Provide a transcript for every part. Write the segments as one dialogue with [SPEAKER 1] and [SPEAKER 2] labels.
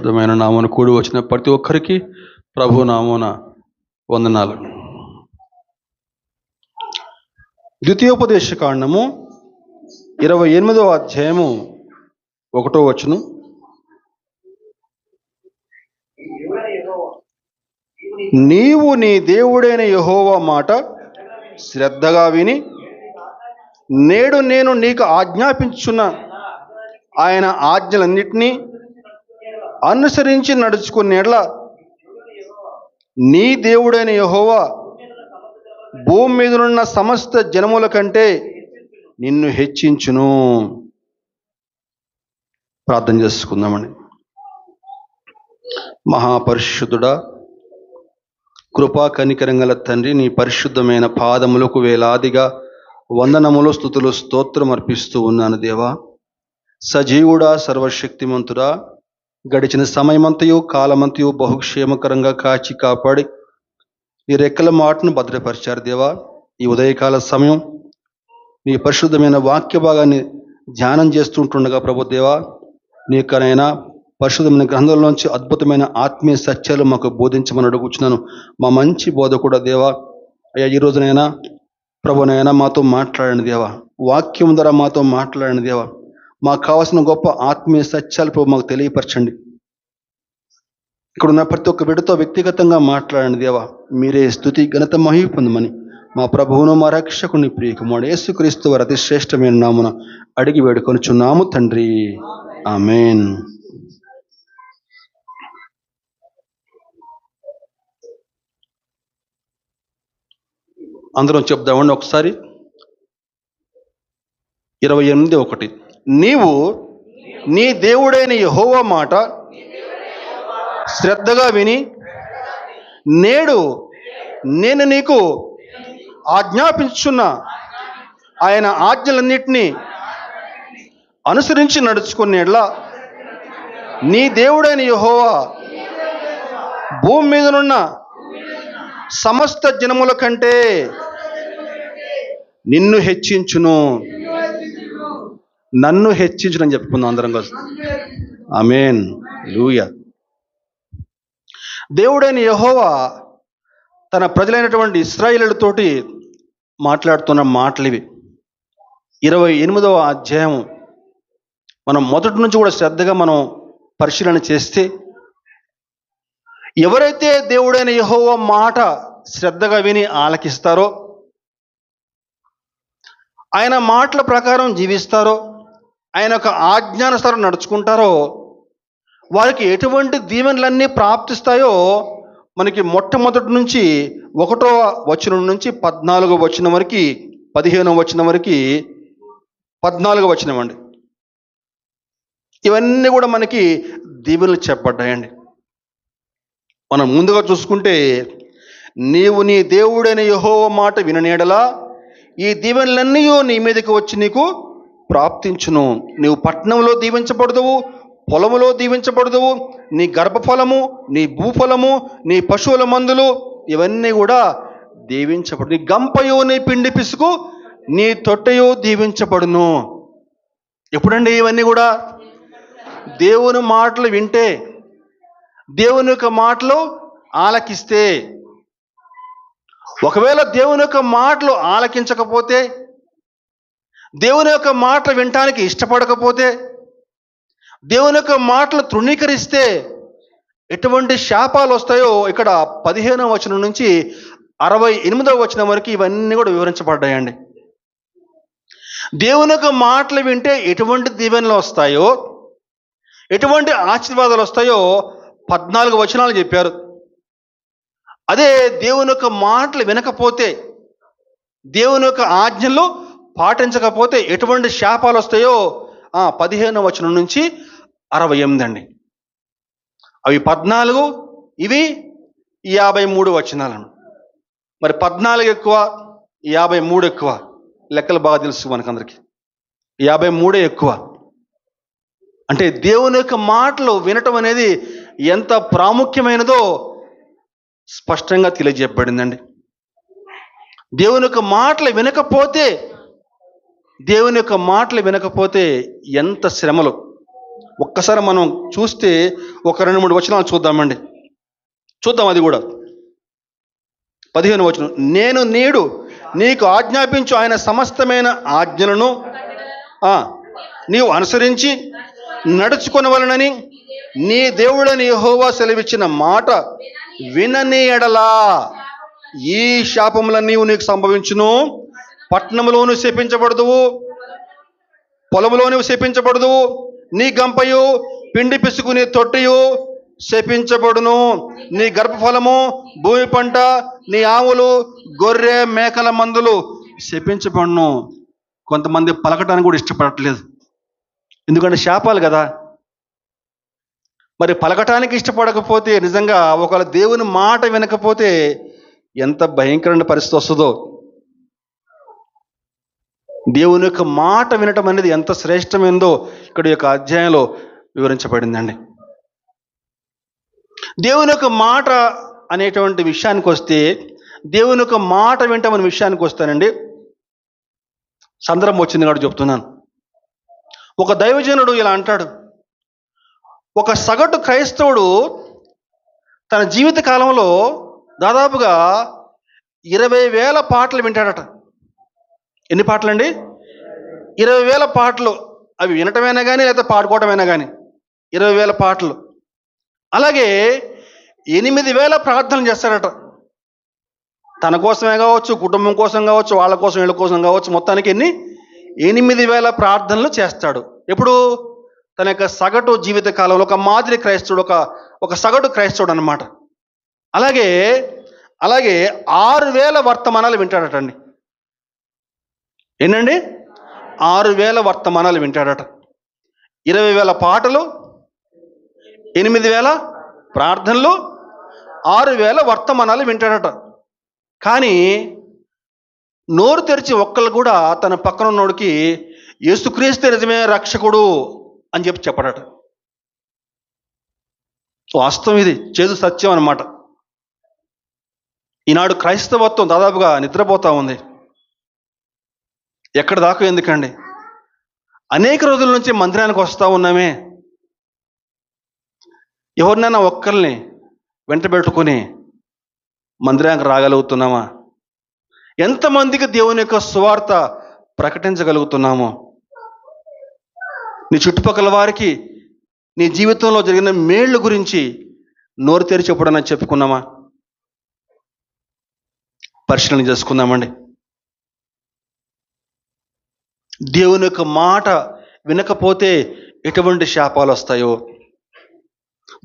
[SPEAKER 1] పరిశుద్ధమైన నామమున కూడి వచ్చిన ప్రతి ఒక్కరికి ప్రభు నామమున వందనాలు. ద్వితీయోపదేశ కాండము 28వ అధ్యాయము 1వ వచనం. నీవు నీ దేవుడైన యెహోవా మాట శ్రద్ధగా విని నేడు నేను నీకు ఆజ్ఞాపించున్న ఆయన ఆజ్ఞలన్నిటినీ అనుసరించి నడుచుకునేట్లా నీ దేవుడైన యెహోవా భూమి మీదనున్న సమస్త జనముల కంటే నిన్ను హెచ్చించును. ప్రార్థన చేసుకుందామండి. మహాపరిశుద్ధుడా, కృపా కనికరం గల తండ్రి, నీ పరిశుద్ధమైన పాదములకు వేలాదిగా వందనములు, స్తుతులు, స్తోత్రం అర్పిస్తూ ఉన్నాను దేవా. సజీవుడా, సర్వశక్తిమంతుడా, గడిచిన సమయమంతయు కాలమంతయు బహుక్షేమకరంగా కాచి కాపాడి నీ రెక్కల మాటను భద్రపరిచారు దేవా. ఈ ఉదయకాల సమయం నీ పరిశుద్ధమైన వాక్య భాగాన్ని ధ్యానం చేస్తుంటుండగా ప్రభు దేవా, నీ యొక్కనైనా పరిశుద్ధమైన గ్రంథంలోంచి అద్భుతమైన ఆత్మీయ సత్యాలు మాకు బోధించమని అడుగుచున్నాను. మా మంచి బోధకుడా దేవా, అయ్యా ఈ రోజునైనా ప్రభునైనా మాతో మాట్లాడండి దేవా. వాక్యం ద్వారా మాతో మాట్లాడండి దేవా. మాకు కావాల్సిన గొప్ప ఆత్మీయ సత్యాలు ప్రభు మాకు తెలియపరచండి. ఇక్కడ ఉన్న ప్రతి ఒక్క బిడ్డతో వ్యక్తిగతంగా మాట్లాడండి దేవా. మీరే స్తుతి ఘనత మహిమ పొందమని మా ప్రభువును మా రక్షకుని ప్రియకుమారుడు యేసుక్రీస్తు వారి అతి శ్రేష్టమైన నామున అడిగి వేడుకొనుచున్నాము తండ్రి, ఆమేన్. అందరం చెప్దామండి ఒకసారి. 28:1 నీవు నీ దేవుడైన యెహోవా మాట శ్రద్ధగా విని నేడు నేను నీకు ఆజ్ఞాపించున్న ఆయన ఆజ్ఞలన్నిటినీ అనుసరించి నడుచుకునేట్లా నీ దేవుడైన యెహోవా భూమి మీదనున్న సమస్త జనముల కంటే నిన్ను హెచ్చించును. నన్ను హెచ్చించునని చెప్పుకుందాం అందరం కలిసి. ఆమేన్, హల్లెలూయా. దేవుడైన యెహోవా తన ప్రజలైనటువంటి ఇశ్రాయేలుతోటి మాట్లాడుతున్న మాటలు ఇవి. 28వ అధ్యాయం మనం మొదటి నుంచి కూడా శ్రద్ధగా మనం పరిశీలన చేస్తే, ఎవరైతే దేవుడైన యెహోవా మాట శ్రద్ధగా విని ఆలకిస్తారో, ఆయన మాటల ప్రకారం జీవిస్తారో, ఆయన యొక్క ఆజ్ఞానుసారం నడుచుకుంటారో, వారికి ఎటువంటి దీవెనలన్నీ ప్రాప్తిస్తాయో మనకి మొట్టమొదటి నుంచి 1వ వచనం నుంచి 14వ వచనం వరకు, 15వ వచనం వరకు, 14వ వచనం అండి. ఇవన్నీ కూడా మనకి దీవెనలు చెప్పబడ్డాయండి. మనం ముందుగా చూసుకుంటే, నీవు నీ దేవుడైన యెహోవా మాట విననేడలా ఈ దీవెనలన్నీ నీ మీదకి వచ్చి నీకు ప్రాప్తించును. నీవు పట్టణంలో దీవించబడదువు, పొలములో దీవించబడదువు, నీ గర్భఫలము, నీ భూఫలము, నీ పశువుల మందులు ఇవన్నీ కూడా దీవించబడు. నీ గంపయు, నీ పిండి పిసుకు, నీ తొట్టయు దీవించబడును. ఎప్పుడండి ఇవన్నీ కూడా? దేవుని మాటలు వింటే, దేవుని యొక్క మాటలు ఆలకిస్తే. ఒకవేళ దేవుని యొక్క మాటలు ఆలకించకపోతే, దేవుని యొక్క మాటలు వినటానికి ఇష్టపడకపోతే, దేవుని యొక్క మాటలు తృణీకరిస్తే ఎటువంటి శాపాలు వస్తాయో ఇక్కడ 15వ వచనం నుంచి 68వ వచనం వరకు ఇవన్నీ కూడా వివరించబడ్డాయండి. దేవుని యొక్క మాటలు వింటే ఎటువంటి దీవెనలు వస్తాయో, ఎటువంటి ఆశీర్వాదాలు వస్తాయో 14 వచనాలు చెప్పారు. అదే దేవుని యొక్క మాటలు వినకపోతే, దేవుని యొక్క ఆజ్ఞలు పాటించకపోతే ఎటువంటి శాపాలు వస్తాయో 15వ వచనం నుంచి 68 అండి. అవి 14, ఇవి 53 వచనాలను. మరి 14 ఎక్కువ, 53 ఎక్కువ? లెక్కలు బాగా తెలుసు మనకందరికి. 53 ఎక్కువ. అంటే దేవుని యొక్క మాటలు వినటం అనేది ఎంత ప్రాముఖ్యమైనదో స్పష్టంగా తెలియజేయబడిందండి. దేవుని యొక్క మాటలు వినకపోతే, దేవుని యొక్క మాటలు వినకపోతే ఎంత శ్రమలు, ఒక్కసారి మనం చూస్తే ఒక 2-3 వచనాలు చూద్దాం అది కూడా. 15వ వచనం, నేను నేడు నీకు ఆజ్ఞాపించు ఆయన సమస్తమైన ఆజ్ఞలను నీవు అనుసరించి నడుచుకొనవలెనని నీ దేవుడని యెహోవా సెలవిచ్చిన మాట వినని ఎడలా ఈ శాపములన్నీ నీకు సంభవించును. పట్టణంలోను శపించబడదువు, పొలంలోను శపించబడదువు, నీ గంపయు పిండి పిసుకుని తొట్టియు శపించబడును. నీ గర్భఫలము, భూమి పంట, నీ ఆవులు, గొర్రె మేకల మందులు శపించబడును. కొంతమంది పలకటానికి కూడా ఇష్టపడట్లేదు, ఎందుకంటే శాపాలు కదా. మరి పలకటానికి ఇష్టపడకపోతే, నిజంగా ఒకవేళ దేవుని మాట వినకపోతే ఎంత భయంకరమైన పరిస్థితి వస్తుందో. దేవుని యొక్క మాట వినటం అనేది ఎంత శ్రేష్టమైందో ఇక్కడ యొక్క అధ్యాయంలో వివరించబడిందండి. దేవుని యొక్క మాట అనేటువంటి విషయానికి వస్తే, దేవుని యొక్క మాట వింటామనే విషయానికి వస్తానండి. సందర్భం వచ్చింది కాబట్టి చెప్తున్నాను. ఒక దైవజనుడు ఇలా అంటాడు, ఒక సగటు క్రైస్తవుడు తన జీవిత కాలంలో దాదాపుగా 20,000 పాటలు వింటాడట. ఎన్ని పాటలండి? 20,000 పాటలు. అవి వినటమైనా కానీ లేకపోతే పాడుకోవటమైనా కానీ 20,000 పాటలు. అలాగే 8,000 ప్రార్థనలు చేస్తాడట. తన కోసమే కావచ్చు, కుటుంబం కోసం కావచ్చు, వాళ్ళ కోసం వీళ్ళ కోసం కావచ్చు, మొత్తానికి 8,000 ప్రార్థనలు చేస్తాడు. ఎప్పుడు? తన యొక్క సగటు జీవిత కాలంలో ఒక మాదిరి క్రైస్తవుడు, ఒక సగటు క్రైస్తవుడు అన్నమాట. అలాగే 6,000 వర్తమానాలు వింటాడటండి. ఏంటండి? 6,000 వర్తమానాలు వింటాడట. 20,000 పాటలు, 8,000 ప్రార్థనలు, 6,000 వర్తమానాలు వింటాడట. కానీ నోరు తెరిచి ఒక్కళ్ళు కూడా తన పక్కన ఉన్నోడికి యేసుక్రీస్తు నిజమే రక్షకుడు అని చెప్పడట. వాస్తవం, ఇది చేదు సత్యం అన్నమాట. ఈనాడు క్రైస్తవత్వం దాదాపుగా నిద్రపోతూ ఉంది. ఎక్కడ దాకా ఎందుకండి? అనేక రోజుల నుంచి మందిరానికి వస్తూ ఉన్నామే, ఎవరినైనా ఒక్కరిని వెంట పెట్టుకుని మందిరానికి రాగలుగుతున్నామా? ఎంతమందికి దేవుని యొక్క సువార్త ప్రకటించగలుగుతున్నామో? నీ చుట్టుపక్కల వారికి నీ జీవితంలో జరిగిన మేళ్ల గురించి నోరు తెరిచి ఎప్పుడన్నా చెప్పుకున్నామా? పరిశీలన చేసుకుందామండి. దేవుని యొక్క మాట వినకపోతే ఎటువంటి శాపాలు వస్తాయో,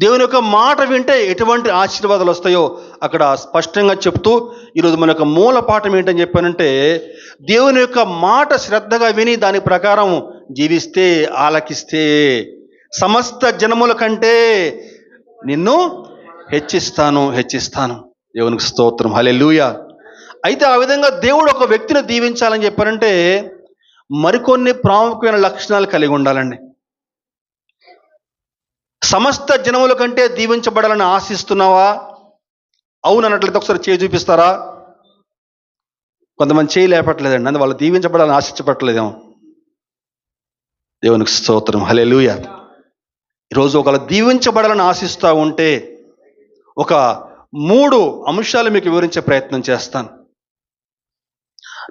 [SPEAKER 1] దేవుని యొక్క మాట వింటే ఎటువంటి ఆశీర్వాదాలు వస్తాయో అక్కడ స్పష్టంగా చెప్తూ, ఈరోజు మన యొక్క మూల పాఠం ఏంటని చెప్పానంటే, దేవుని యొక్క మాట శ్రద్ధగా విని దాని ప్రకారం జీవిస్తే, ఆలకిస్తే సమస్త జనముల కంటే నిన్ను హెచ్చిస్తాను. దేవునికి స్తోత్రం, హల్లెలూయా. అయితే ఆ విధంగా దేవుడు ఒక వ్యక్తిని దీవించాలని చెప్పారంటే మరికొన్ని ప్రాముఖ్యమైన లక్షణాలు కలిగి ఉండాలండి. సమస్త జనముల కంటే దీవించబడాలని ఆశిస్తున్నావా? అవును అన్నట్లయితే ఒకసారి చేయి చూపిస్తారా? కొంతమంది చేయి లేపట్లేదండి, అందుకే వాళ్ళు దీవించబడాలని ఆశించబట్టలేదేమో. దేవునికి స్తోత్రం, హల్లెలూయా. ఈరోజు ఒకవేళ దీవించబడాలని ఆశిస్తూ ఉంటే ఒక 3 అంశాలు మీకు వివరించే ప్రయత్నం చేస్తాను.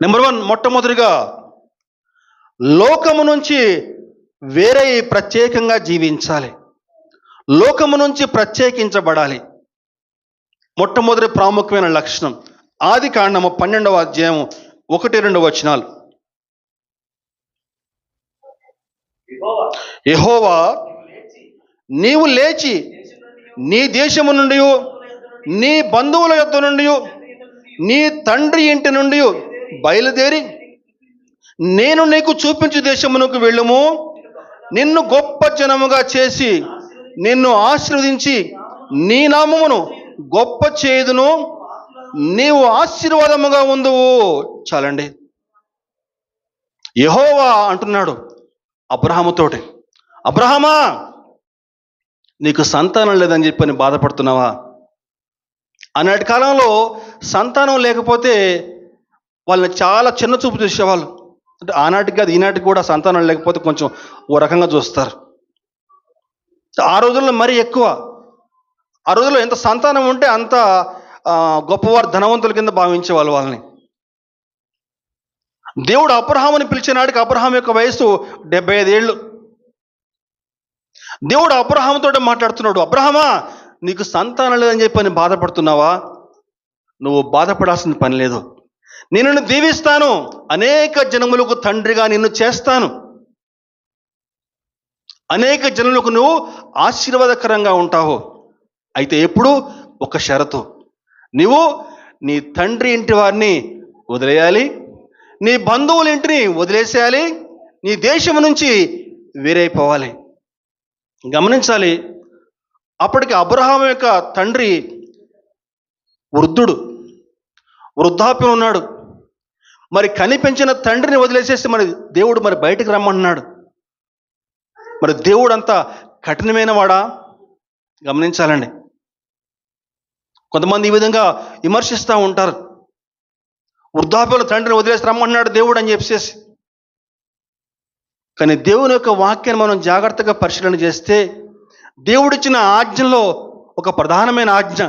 [SPEAKER 1] నెంబర్ 1, మొట్టమొదటిగా లోకము నుంచి వేరే ప్రత్యేకంగా జీవించాలి, లోకము నుంచి ప్రత్యేకించబడాలి. మొట్టమొదటి ప్రాముఖ్యమైన లక్షణం ఆదికాండము 12వ అధ్యాయం 1-2 వచనాలు. యెహోవా నీవు లేచి నీ దేశము నుండి, నీ బంధువుల యొద్ద నుండి, నీ తండ్రి ఇంటి నుండి బయలుదేరి నేను నీకు చూపించు దేశమునకు వెళ్ళుము. నిన్ను గొప్ప జనముగా చేసి నిన్ను ఆశీర్వదించి నీ నామమును గొప్ప చేయుదును, నీవు ఆశీర్వాదముగా ఉందువు. చాలండి. యెహోవా అంటున్నాడు అబ్రహాముతోటి, అబ్రహామా నీకు సంతానం లేదని చెప్పని బాధపడుతున్నావా? ఆనాటి కాలంలో సంతానం లేకపోతే వాళ్ళని చాలా చిన్న చూపు చూసేవాళ్ళు. అంటే ఆనాటికి కాదు, ఈనాటికి కూడా సంతానం లేకపోతే కొంచెం ఓ రకంగా చూస్తారు. ఆ రోజుల్లో మరీ ఎక్కువ. ఆ రోజుల్లో ఎంత సంతానం ఉంటే అంత గొప్పవారు, ధనవంతుల కింద భావించేవాళ్ళు వాళ్ళని. దేవుడు అబ్రహాముని పిలిచిన నాటికి అబ్రహాం యొక్క వయసు 75 ఏళ్ళు. దేవుడు అబ్రహాముతో మాట్లాడుతున్నాడు, అబ్రహామా, నీకు సంతానం లేదని చెప్పి బాధపడుతున్నావా? నువ్వు బాధపడాల్సిన పని లేదు. నేను నిన్ను దీవిస్తాను, అనేక జనములకు తండ్రిగా నిన్ను చేస్తాను. అనేక జనులకు నువ్వు ఆశీర్వాదకరంగా ఉంటావు. అయితే ఎప్పుడు? ఒక షరతు. నువ్వు నీ తండ్రి ఇంటి వారిని వదిలేయాలి, నీ బంధువుల ఇంటిని వదిలేసేయాలి, నీ దేశం నుంచి వేరైపోవాలి. గమనించాలి, అప్పటికి అబ్రహాము యొక్క తండ్రి వృద్ధాప్యం ఉన్నాడు. మరి కనిపించిన తండ్రిని వదిలేసేసి మరి దేవుడు మరి బయటకు రమ్మంటున్నాడు. మరి దేవుడు అంత కఠినమైన వాడా? గమనించాలండి. కొంతమంది ఈ విధంగా విమర్శిస్తూ ఉంటారు, వృద్ధాప్యంలో తండ్రిని వదిలేసి రమ్మంటున్నాడు దేవుడు అని చెప్పేసి. కానీ దేవుని యొక్క వాక్యాన్ని మనం జాగ్రత్తగా పరిశీలన చేస్తే, దేవుడిచ్చిన ఆజ్ఞలో ఒక ప్రధానమైన ఆజ్ఞ,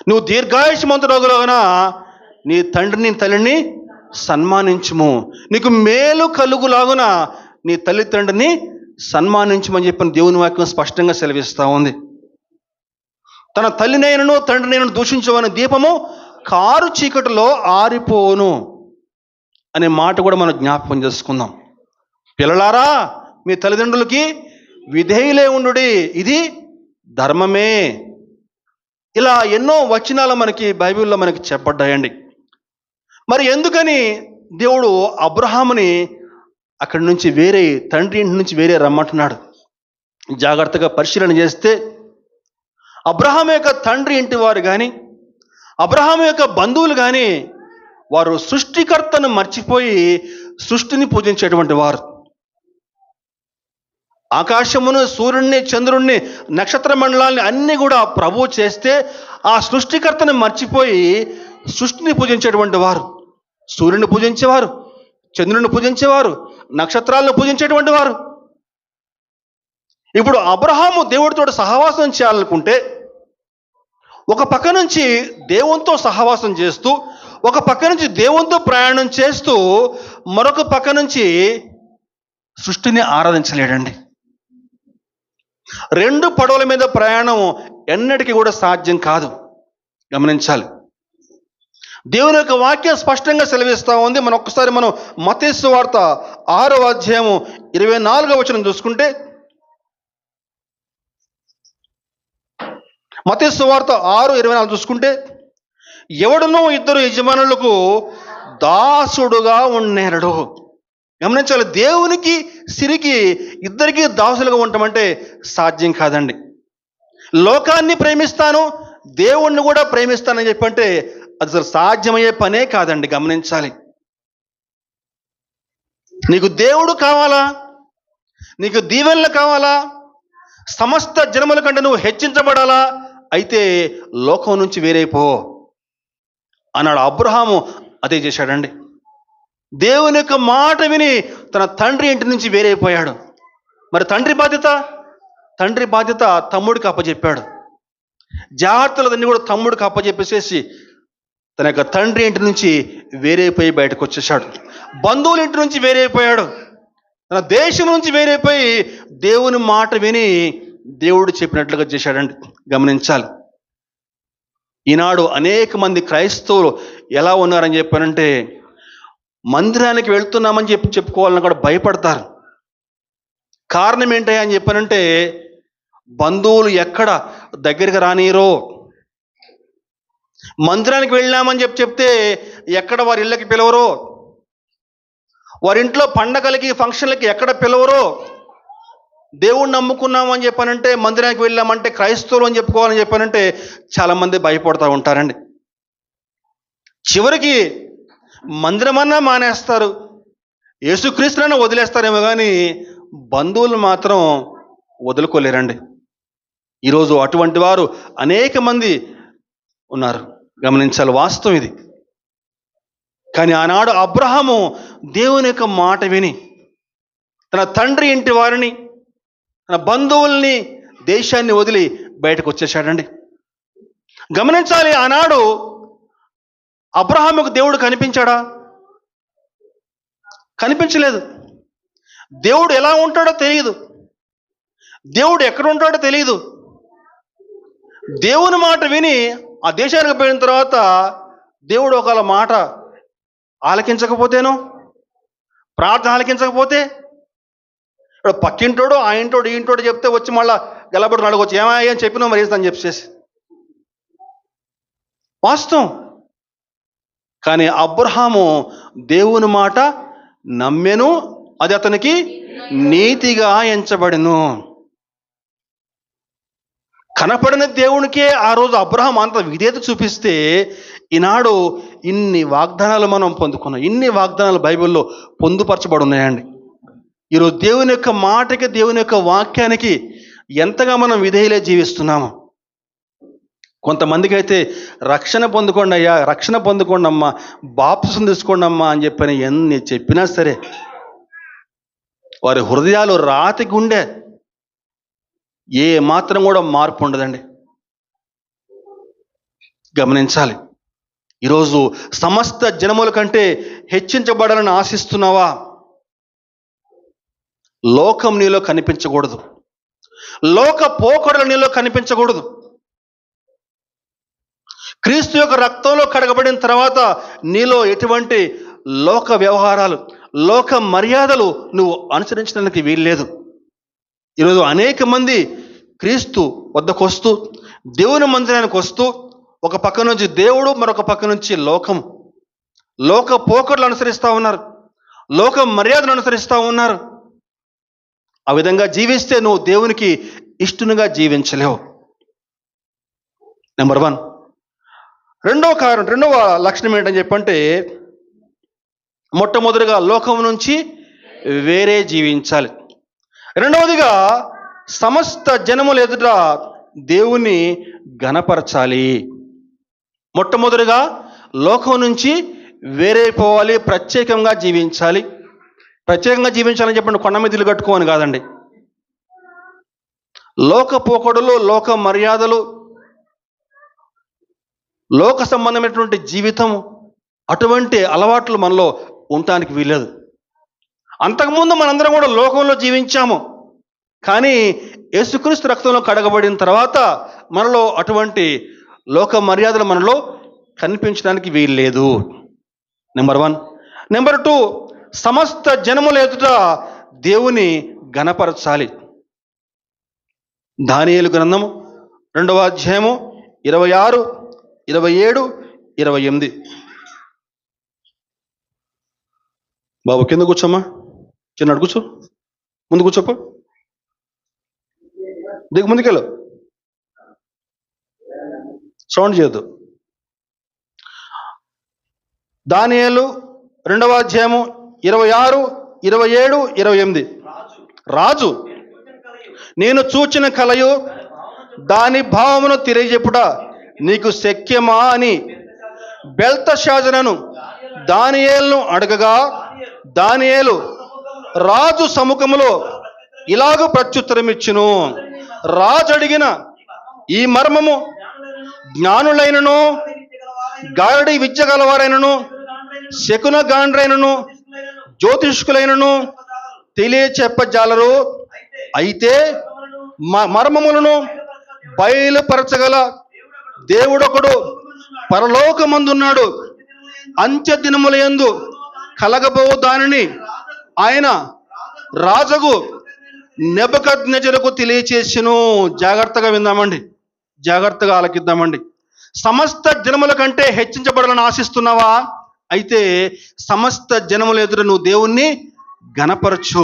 [SPEAKER 1] నువ్వు దీర్ఘాయుష్మంతుడగులాగున నీ తండ్రిని తల్లిని సన్మానించుము, నీకు మేలు కలుగులాగున నీ తల్లిదండ్రిని సన్మానించమని చెప్పిన దేవుని వాక్యం స్పష్టంగా సెలవిస్తూ ఉంది. తన తల్లినైనను తండ్రినైనను దూషించవని దీపము కారు చీకటిలో ఆరిపోను అనే మాట కూడా మనం జ్ఞాపకం చేసుకుందాం. పిల్లలారా, మీ తల్లిదండ్రులకి విధేయులే ఉండుడి, ఇది ధర్మమే. ఇలా ఎన్నో వచనాలు మనకి బైబిల్లో మనకి చెప్పబడ్డాయండి. మరి ఎందుకని దేవుడు అబ్రహాముని అక్కడి నుంచి వేరే, తండ్రి ఇంటి నుంచి వేరే రమ్మంటున్నాడు? జాగ్రత్తగా పరిశీలన చేస్తే అబ్రహాం యొక్క తండ్రి ఇంటి వారు కానీ, అబ్రహాం యొక్క బంధువులు కానీ, వారు సృష్టికర్తను మర్చిపోయి సృష్టిని పూజించేటువంటి వారు. ఆకాశమును, సూర్యుడిని, చంద్రుణ్ణి, నక్షత్ర మండలాన్ని అన్నీ కూడా ప్రభువు చేస్తే ఆ సృష్టికర్తను మర్చిపోయి సృష్టిని పూజించేటువంటి వారు. సూర్యుని పూజించేవారు, చంద్రుని పూజించేవారు, నక్షత్రాలను పూజించేటువంటి వారు. ఇప్పుడు అబ్రహాము దేవుడితో సహవాసం చేయాలనుకుంటే ఒక పక్క నుంచి దేవునితో సహవాసం చేస్తూ, ఒక పక్క నుంచి దేవునితో ప్రయాణం చేస్తూ, మరొక పక్క నుంచి సృష్టిని ఆరాధించలేడండి. రెండు పడవల మీద ప్రయాణం ఎన్నటికీ కూడా సాధ్యం కాదు. గమనించాలి, దేవుని యొక్క వాక్యం స్పష్టంగా సెలవిస్తూ ఉంది. మనం ఒక్కసారి మత్తయి సువార్త 6వ అధ్యాయము 24వ వచనం చూసుకుంటే, మత్తయి సువార్త 6:24 చూసుకుంటే, ఎవడునో ఇద్దరు యజమానులకు దాసుడుగా ఉన్నేరడు. గమనించాలి, దేవునికి సిరికి ఇద్దరికి దాసులుగా ఉండటమంటే సాధ్యం కాదండి. లోకాన్ని ప్రేమిస్తాను, దేవుణ్ణి కూడా ప్రేమిస్తానని చెప్పంటే అది అసలు సాధ్యమయ్యే పనే కాదండి. గమనించాలి, నీకు దేవుడు కావాలా, నీకు దీవెనలు కావాలా, సమస్త జనముల కంటే నువ్వు హెచ్చించబడాలా, అయితే లోకం నుంచి వేరైపో అన్నాడు. అబ్రహాము అదే చేశాడండి. దేవుని యొక్క మాట విని తన తండ్రి ఇంటి నుంచి వేరైపోయాడు. మరి తండ్రి బాధ్యత తమ్ముడికి అప్పచెప్పాడు. జాగ్రత్తలన్నీ కూడా తమ్ముడికి అప్పచెప్పేసేసి తన యొక్క తండ్రి ఇంటి నుంచి వేరైపోయి బయటకు వచ్చేసాడు. బంధువుల ఇంటి నుంచి వేరైపోయాడు. తన దేశం నుంచి వేరైపోయి దేవుని మాట విని దేవుడు చెప్పినట్లుగా చేశాడండి. గమనించాలి, ఈనాడు అనేక మంది క్రైస్తవులు ఎలా ఉన్నారని చెప్పానంటే, మందిరానికి వెళ్తున్నామని చెప్పుకోవాలని కూడా భయపడతారు. కారణం ఏంటి అని చెప్పానంటే, బంధువులు ఎక్కడ దగ్గరికి రానిరో, మందిరానికి వెళ్ళామని చెప్తే ఎక్కడ వారి ఇళ్ళకి పిలవరో, వారింట్లో పండగలకి ఫంక్షన్లకి ఎక్కడ పిలవరో, దేవుణ్ణి నమ్ముకున్నామని చెప్పానంటే, మందిరానికి వెళ్ళామంటే క్రైస్తవులు అని చెప్పుకోవాలని చెప్పానంటే చాలామంది భయపడుతూ ఉంటారండి. చివరికి మందిరమన్నా మానేస్తారు, యేసుక్రీస్తునన్నా వదిలేస్తారేమో కానీ బంధువులు మాత్రం వదులుకోలేరండి. ఈరోజు అటువంటి వారు అనేక మంది ఉన్నారు. గమనించాలి, వాస్తవం ఇది. కానీ ఆనాడు అబ్రహాము దేవుని యొక్క మాట విని తన తండ్రి ఇంటి వారిని, తన బంధువుల్ని, దేశాన్ని వదిలి బయటకు వచ్చేసాడండి. గమనించాలి, ఆనాడు అబ్రహాముకు దేవుడు కనిపించాడా? కనిపించలేదు. దేవుడు ఎలా ఉంటాడో తెలియదు, దేవుడు ఎక్కడ ఉంటాడో తెలియదు. దేవుని మాట విని ఆ దేశానికి పోయిన తర్వాత దేవుడు ఒకవేళ మాట ఆలకించకపోతేనో, ప్రార్థన ఆలకించకపోతే, ఇప్పుడు పక్కింటోడు, ఆ ఇంటోడు, ఈ ఇంటోడు చెప్తే వచ్చి మళ్ళా గెలబడి అడగవచ్చు, ఏమయ్యా అని చెప్పినా మరి అని చెప్పేసి వాస్తవం. కానీ అబ్రహాము దేవుని మాట నమ్మెను, అది అతనికి నీతిగా ఎంచబడెను. కనపడిన దేవునికే ఆ రోజు అబ్రహాం అంత విధేయత చూపిస్తే ఈనాడు ఇన్ని వాగ్దానాలు మనం పొందుకున్నాం. ఇన్ని వాగ్దానాలు బైబిల్లో పొందుపరచబడి ఉన్నాయండి. ఈరోజు దేవుని యొక్క మాటకి, దేవుని యొక్క వాక్యానికి ఎంతగా మనం విధేయులే జీవిస్తున్నాము. కొంతమందికి అయితే రక్షణ పొందుకోండి అయ్యా, రక్షణ పొందుకోండి అమ్మా, బాప్తిసం తీసుకోండి అమ్మా అని చెప్పని ఎన్ని చెప్పినా సరే వారి హృదయాలు రాతి గుండె, ఏ మాత్రం కూడా మార్పు ఉండదండి. గమనించాలి. ఈరోజు సమస్త జనముల కంటే హెచ్చించబడాలని ఆశిస్తున్నావా? లోకం నీలో కనిపించకూడదు, లోక పోకడలు నీలో కనిపించకూడదు. క్రీస్తు యొక్క రక్తంలో కడగబడిన తర్వాత నీలో ఎటువంటి లోక వ్యవహారాలు, లోక మర్యాదలు నువ్వు అనుసరించడానికి వీల్లేదు. ఈరోజు అనేక మంది క్రీస్తు వద్దకు వస్తూ, దేవుని మందిరానికి వస్తూ, ఒక పక్క నుంచి దేవుడు, మరొక పక్క నుంచి లోకం, లోక పోకడలు అనుసరిస్తూ ఉన్నారు, లోక మర్యాదను అనుసరిస్తూ ఉన్నారు. ఆ విధంగా జీవిస్తే నువ్వు దేవునికి ఇష్టనుగా జీవించలేవు. నెంబర్ 1. రెండవ లక్షణం ఏంటని చెప్పంటే, మొట్టమొదటిగా లోకం నుంచి వేరే జీవించాలి. రెండవదిగా సమస్త జనముల ఎదుట దేవుని ఘనపరచాలి. మొట్టమొదటిగా లోకం నుంచి వేరైపోవాలి, ప్రత్యేకంగా జీవించాలి. ప్రత్యేకంగా జీవించాలని చెప్పండి కొండ మీద ఇల్లు కట్టుకోని కాదండి. లోక పోకడలు, లోక మర్యాదలు, లోక సంబంధమైనటువంటి జీవితం, అటువంటి అలవాట్లు మనలో ఉండటానికి వీలేదు. అంతకుముందు మనందరం కూడా లోకంలో జీవించాము, కానీ యేసుక్రీస్తు రక్తంలో కడగబడిన తర్వాత మనలో అటువంటి లోక మర్యాదలు మనలో కనిపించడానికి వీల్లేదు. నెంబర్ 1. నెంబర్ 2, సమస్త జనముల ఎదుట దేవుని ఘనపరచాలి. దానియేలు గ్రంథము 2వ అధ్యాయము 26, 27, 28. బాబు కింద కూర్చోమ్మా, చిన్నాడు కూర్చో, ముందు కూర్చోపో, దిగు ముందుకెళ్ళు, సౌండ్ చేయొద్దు. దానియేలు 2వ అధ్యాయము 26, 27, 28. రాజు, నేను చూచిన కలయు దాని భావమును తెలియజెప్పుట నీకు శక్యమా అని బెల్తషాజరును దానియేలును అడగగా, దానియేలు రాజు సముఖములో ఇలాగ ప్రత్యుత్తరం ఇచ్చును. రాజు అడిగిన ఈ మర్మము జ్ఞానులైనను, గారడి విద్య గలవారైనను, శకున గాండ్రైనను, జ్యోతిష్కులైనను తెలియచెప్పజాలరు. అయితే మర్మములను బయలుపరచగల దేవుడొకడు పరలోకమందున్నాడు. అంత్య దినములయందు కలగబో దానిని ఆయన రాజగు నెబుకద్నెజరుకు తెలియచేసెను. జాగ్రత్తగా విందామండి, జాగ్రత్తగా ఆలకిద్దామండి. సమస్త జనముల కంటే హెచ్చించబడాలని ఆశిస్తున్నావా? అయితే సమస్త జనముల ఎదుట నువ్వు దేవుణ్ణి ఘనపరచు.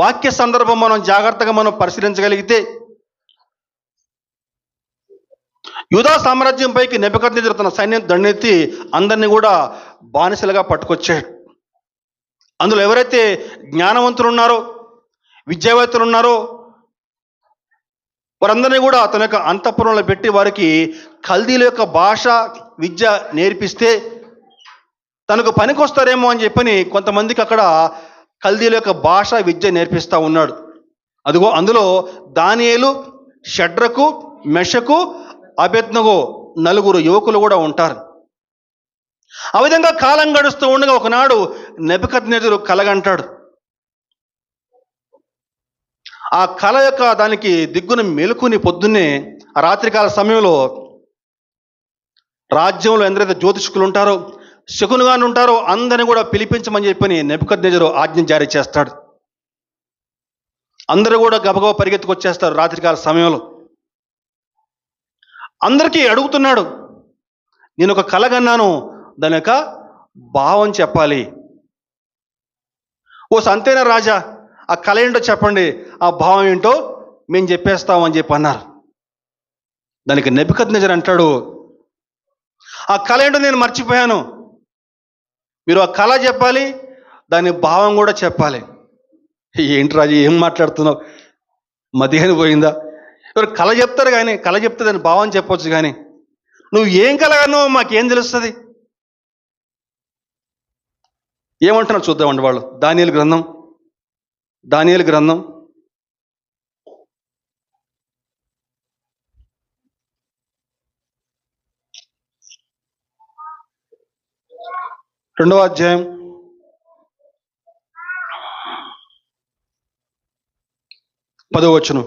[SPEAKER 1] వాక్య సందర్భం మనం జాగ్రత్తగా మనం పరిశీలించగలిగితే, యూదా సామ్రాజ్యం పైకి నెబుకద్నెజరు తన సైన్యం దండెత్తి అందరినీ కూడా బానిసలుగా పట్టుకొచ్చాడు. అందులో ఎవరైతే జ్ఞానవంతులు ఉన్నారో, విద్యావేత్తలు ఉన్నారో, వారందరినీ కూడా తన యొక్క అంతఃపురంలో పెట్టి వారికి కల్దీల యొక్క భాష, విద్య నేర్పిస్తే తనకు పనికొస్తారేమో అని చెప్పని కొంతమందికి అక్కడ కల్దీల యొక్క భాష, విద్య నేర్పిస్తూ ఉన్నాడు. అదిగో అందులో దానియేలు, షడ్రకు, మెషకు, అబేద్నెగో నలుగురు యువకులు కూడా ఉంటారు. ఆ విధంగా కాలం గడుస్తూ ఉండగా ఒకనాడు నెబుకద్నెజరు కలగంటాడు. ఆ కళ యొక్క దానికి దిగ్గున మెలుకుని పొద్దున్నే ఆ రాత్రికాల సమయంలో రాజ్యంలో ఎందరైతే జ్యోతిష్కులు ఉంటారో, శకునుగాను ఉంటారో అందరిని కూడా పిలిపించమని చెప్పని నెబుకద్నెజరు ఆజ్ఞ జారీ చేస్తాడు. అందరూ కూడా గబగబా పరిగెత్తుకొచ్చేస్తారు. రాత్రికాల సమయంలో అందరికీ అడుగుతున్నాడు, నేను ఒక కల కన్నాను, దాని యొక్క భావం చెప్పాలి. ఓ సంతేనా రాజా, ఆ కళ ఏంటో చెప్పండి, ఆ భావం ఏంటో మేము చెప్పేస్తామని చెప్పి అన్నారు. దానికి నెబుకద్నెజరు అంటాడు, ఆ కళ ఏంటో నేను మర్చిపోయాను, మీరు ఆ కళ చెప్పాలి, దాని భావం కూడా చెప్పాలి. ఏంటి రాజు ఏం మాట్లాడుతున్నావు, మధ్యాహ్నం పోయిందా? ఎవరు కళ చెప్తారు కానీ, కళ చెప్తే దాని భావం చెప్పొచ్చు కానీ నువ్వు ఏం కలగానో మాకేం తెలుస్తుంది? ఏమంటున్నారు చూద్దామండి వాళ్ళు. దానియేలు గ్రంథం 2వ అధ్యాయం 10వ వచనం.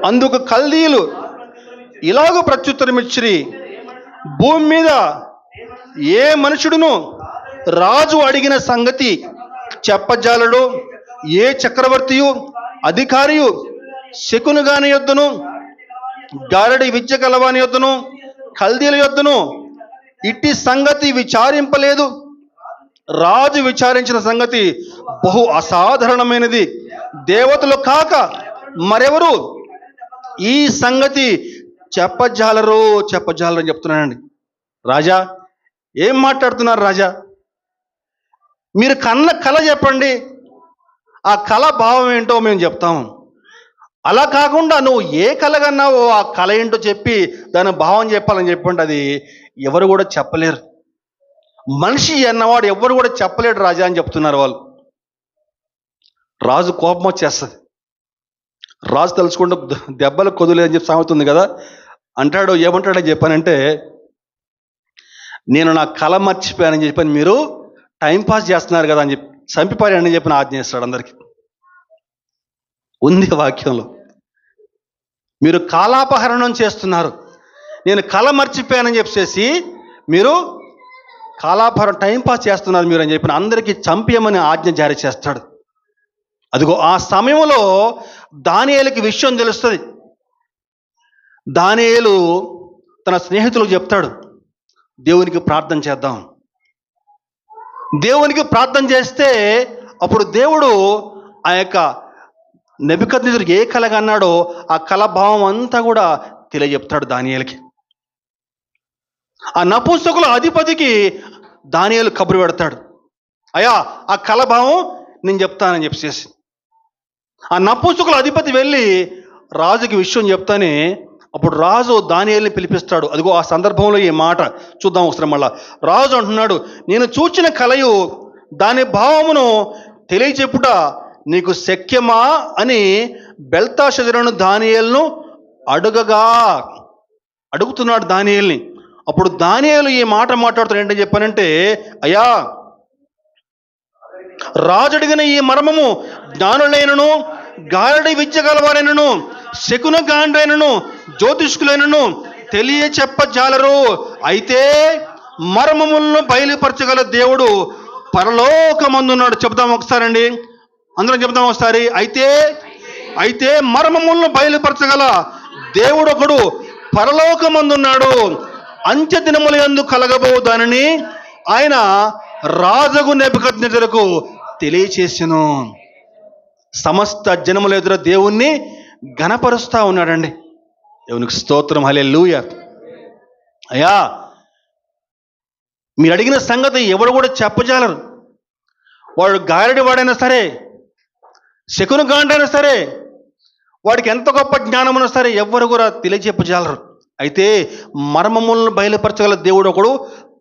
[SPEAKER 1] అందుకు కల్దీయులు ఇలాగ ప్రత్యుత్తరం ఇచ్చిరి, భూమి మీద ఏ మనుషుడును రాజు అడిగిన సంగతి చెప్పజాలడు, ఏ చక్రవర్తియు అధికారియు శకునుగాని యొద్దను, గారడి విద్య కలవాని యొద్దను, కల్దీల యొద్దను ఇట్టి సంగతి విచారింపలేదు. రాజు విచారించిన సంగతి బహు అసాధారణమైనది. దేవతలు కాక మరెవరు ఈ సంగతి చెప్పజాలరు అని చెప్తున్నానండి. రాజా ఏం మాట్లాడుతున్నారు రాజా? మీరు కన్న కళ చెప్పండి, ఆ కళ భావం ఏంటో మేము చెప్తాము. అలా కాకుండా నువ్వు ఏ కళ కన్నావో ఆ కళ ఏంటో చెప్పి దాని భావం చెప్పాలని చెప్పండి, అది ఎవరు కూడా చెప్పలేరు. మనిషి అన్నవాడు ఎవరు కూడా చెప్పలేడు రాజా అని చెప్తున్నారు వాళ్ళు. రాజు కోపం వచ్చేస్తుంది. రాజు తలుచుకుంటూ దెబ్బలు కొదులేదని చెప్పి సాగుతుంది కదా, అంటాడు. ఏమంటాడని చెప్పానంటే, నేను నా కళ మర్చిపోయానని చెప్పని మీరు టైంపాస్ చేస్తున్నారు కదా అని చెప్పి చంపిపారని చెప్పి ఆజ్ఞ చేస్తాడు అందరికీ. ఉంది వాక్యంలో, మీరు కాలాపహరణం చేస్తున్నారు, నేను కళ మర్చిపోయానని చెప్పేసి మీరు కాలాపహరణం టైంపాస్ చేస్తున్నారు మీరు అని చెప్పిన అందరికీ చంపేయమని ఆజ్ఞ జారీ చేస్తాడు. అదిగో ఆ సమయంలో దానియేలుకి విషయం తెలుస్తుంది. దానియేలు తన స్నేహితులకు చెప్తాడు, దేవునికి ప్రార్థన చేద్దాం. దేవునికి ప్రార్థన చేస్తే అప్పుడు దేవుడు ఆ యొక్క నెబుకద్నెజరుకి ఏ కళగా అన్నాడో ఆ కళ భావం అంతా కూడా తెలియజెప్తాడు దానియేలుకి. ఆ నపుంసకుల అధిపతికి దానియేలు కబురు పెడతాడు, అయ్యా ఆ కళ భావం నేను చెప్తానని చెప్పేసి. ఆ నపుంసకుల అధిపతి వెళ్ళి రాజుకి విషయం చెప్తానే అప్పుడు రాజు దానియేలుని పిలిపిస్తాడు. అదిగో ఆ సందర్భంలో ఈ మాట చూద్దాం ఒకసారి మళ్ళా. రాజు అంటున్నాడు, నేను చూచిన కలయు దాని భావమును తెలియచెప్పుట నీకు శక్యమా అని బెల్తషాజరును దానియేలును అడుగుతున్నాడు దానియేలుని. అప్పుడు దానియేలు ఈ మాట మాట్లాడుతాడు. ఏంటని చెప్పానంటే, అయ్యా రాజు అడిగిన ఈ మర్మము జ్ఞానులైనను, గారడి విద్య గలవారైనను, శకున గాండ్రైనను, జ్యోతిష్కులైనను తెలియ చెప్పజాలరు. అయితే మర్మములను బయలుపరచగల దేవుడు పరలోకమందున్నాడు. చెప్తాం ఒకసారండి, అందరం చెప్తాం ఒకసారి. అయితే మర్మములను బయలుపరచగల దేవుడు ఒకడు పరలోకమందున్నాడు. అంత్య దినముల యందు కలగబో దానిని ఆయన రాజగు నెబుకద్నెజరుకు తెలియచేసెను. సమస్త జనముల ఎదుట దేవుణ్ణి ఘనపరుస్తా ఉన్నాడండి. దేవునికి స్తోత్రం, హల్లెలూయా. అయ్యా మీరు అడిగిన సంగతి ఎవరు కూడా చెప్పజాలరు. వాడు గారడి వాడైనా సరే, శకున గాండైనా సరే, వాడికి ఎంత గొప్ప జ్ఞానమున్నా సరే ఎవ్వరు కూడా తెలియచెప్పజాలరు. అయితే మర్మములను బయలుపరచగల దేవుడు ఒకడు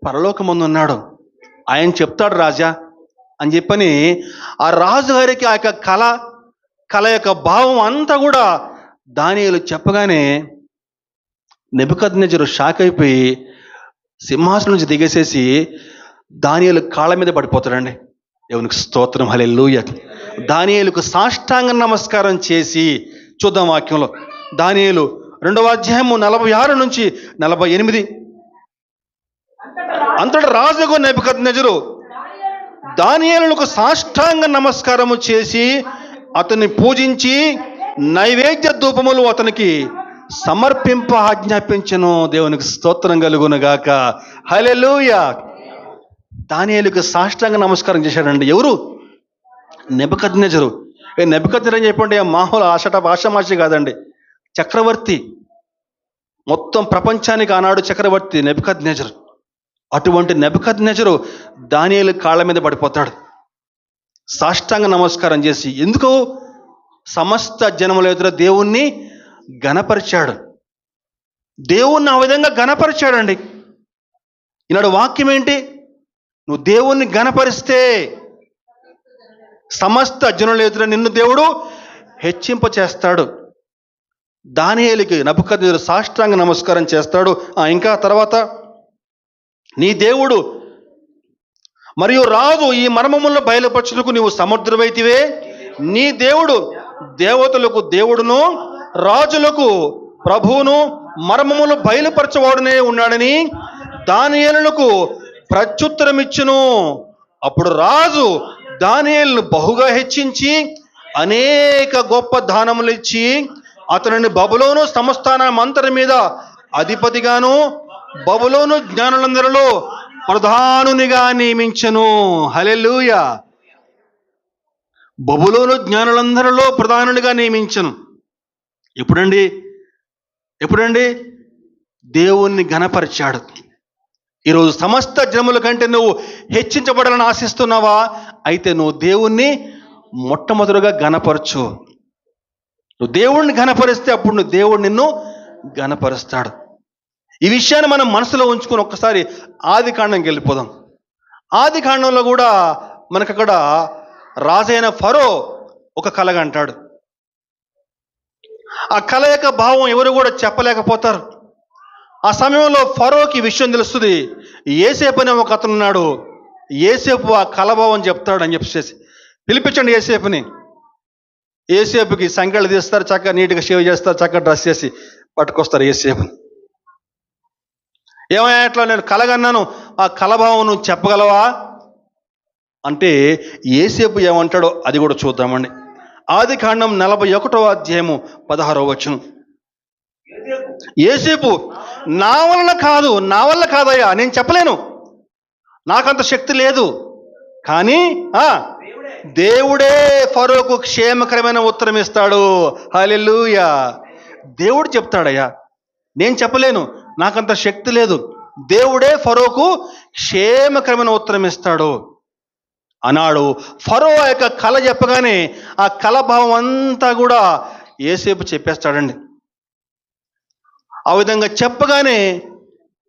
[SPEAKER 1] పరలోకమందు ఉన్నాడు, ఆయన చెప్తాడు రాజా అని చెప్పని ఆ రాజు గారికి ఆ యొక్క కళ కళ యొక్క భావం అంతా కూడా దానియేలు చెప్పగానే నెబుకద్నెజరు షాక్ అయిపోయి సింహాసనం నుంచి దిగేసేసి దానియేలు కాళ్ళ మీద పడిపోతాడండి. దేవునికి స్తోత్రం, హల్లెలూయా. దానియేలుకు సాష్టాంగ నమస్కారం చేసి, చూద్దాం వాక్యంలో, దానియేలు 2వ అధ్యాయము 46 నుంచి 48. అంతటా రాజుకు నెబుకద్నెజరు దానియేలుకు సాష్టాంగ నమస్కారము చేసి అతన్ని పూజించి నైవేద్య ధూపములు అతనికి సమర్పింప ఆజ్ఞాపించెను. దేవునికి స్తోత్రం కలుగునుగాక, హల్లెలూయా. దానియేలుకు సాష్టాంగ నమస్కారం చేశాడండి. ఎవరు? నెబుకద్నెజరు. నెబుకద్నెజరు అని చెప్పండి మామూలు ఆషమాషి కాదండి, చక్రవర్తి. మొత్తం ప్రపంచానికి ఆనాడు చక్రవర్తి నెబుకద్నెజరు. అటువంటి నెబుకద్నెజరు దానియేలు కాళ్ళ మీద పడిపోతాడు సాష్టాంగ నమస్కారం చేసి. ఎందుకు? సమస్త జనముల ఎదుట దేవుణ్ణి ఘనపరిచాడు. దేవుణ్ణి ఆ విధంగా ఘనపరిచాడండి. ఈనాడు వాక్యం ఏంటి? నువ్వు దేవుణ్ణి ఘనపరిస్తే సమస్త జనుల ఎదుట నిన్ను దేవుడు హెచ్చింప చేస్తాడు. దానియేలుకి నెబుకద్నెజరు సాష్టాంగ నమస్కారం చేస్తాడు. ఇంకా తర్వాత, నీ దేవుడు మరియు రాజు ఈ మర్మములను బయలుపరచుటకు నీవు సమర్థుడవైతివే. నీ దేవుడు దేవతలకు దేవుడును రాజులకు ప్రభువును మర్మములు బయలుపరచవాడునే ఉన్నాడని దానియేలుకు ప్రత్యుత్తరం ఇచ్చును. అప్పుడు రాజు దానియేలును బహుగా హెచ్చించి అనేక గొప్ప దానములు ఇచ్చి అతనిని బబులోను సంస్థానమంతటి మీద అధిపతిగాను బబులోను జ్ఞానులందరిలో ప్రధానునిగా నియమించెను. హల్లెలూయా. బబులోను జ్ఞానులందరిలో ప్రధానునిగా నియమించెను. ఎప్పుడండి? దేవుణ్ణి ఘనపరిచాడు. ఈరోజు సమస్త జనముల కంటే నువ్వు హెచ్చించబడాలని ఆశిస్తున్నావా? అయితే నువ్వు దేవుణ్ణి మొట్టమొదటిగా ఘనపరచు. నువ్వు దేవుణ్ణి ఘనపరిస్తే అప్పుడు నువ్వు దేవుడు నిన్ను ఘనపరుస్తాడు. ఈ విషయాన్ని మనం మనసులో ఉంచుకొని ఒక్కసారి ఆది కాండంకి వెళ్ళిపోదాం. ఆది కాండంలో కూడా మనకు అక్కడ రాజైన ఫరో ఒక కలగ అంటాడు. ఆ కళ యొక్క భావం ఎవరు కూడా చెప్పలేకపోతారు. ఆ సమయంలో ఫరోకి విషయం తెలుస్తుంది. యోసేపు అనే ఒక అతను ఉన్నాడు. యోసేపు ఆ కలభావం చెప్తాడు అని చెప్పేసి పిలిపించండి యోసేపుని. యోసేపుకి సంఖ్యలు తీస్తారు, చక్కగా నీట్గా షేవ్ చేస్తారు, చక్కగా డ్రెస్ చేసి పట్టుకొస్తారు యోసేపుని. ఏమయ్యా అట్లా నేను కలగన్నాను, ఆ కలభావం నువ్వు చెప్పగలవా అంటే యోసేపు ఏమంటాడో అది కూడా చూద్దామండి. ఆది కాండం 41వ అధ్యాయము 16వ వచనం. యోసేపు, నా వల్ల కాదయ్యా, నేను చెప్పలేను, నాకంత శక్తి లేదు, కానీ దేవుడే ఫరోకు క్షేమకరమైన ఉత్తరం ఇస్తాడు. హల్లెలూయా. దేవుడు చెప్తాడయ్యా, నేను చెప్పలేను, నాకంత శక్తి లేదు, దేవుడే ఫరోకు క్షేమకరమైన ఉత్తరం ఇస్తాడు అన్నాడు. ఫరో యొక్క కళ చెప్పగానే ఆ కళ భావం అంతా కూడా యోసేపు చెప్పేస్తాడండి. ఆ విధంగా చెప్పగానే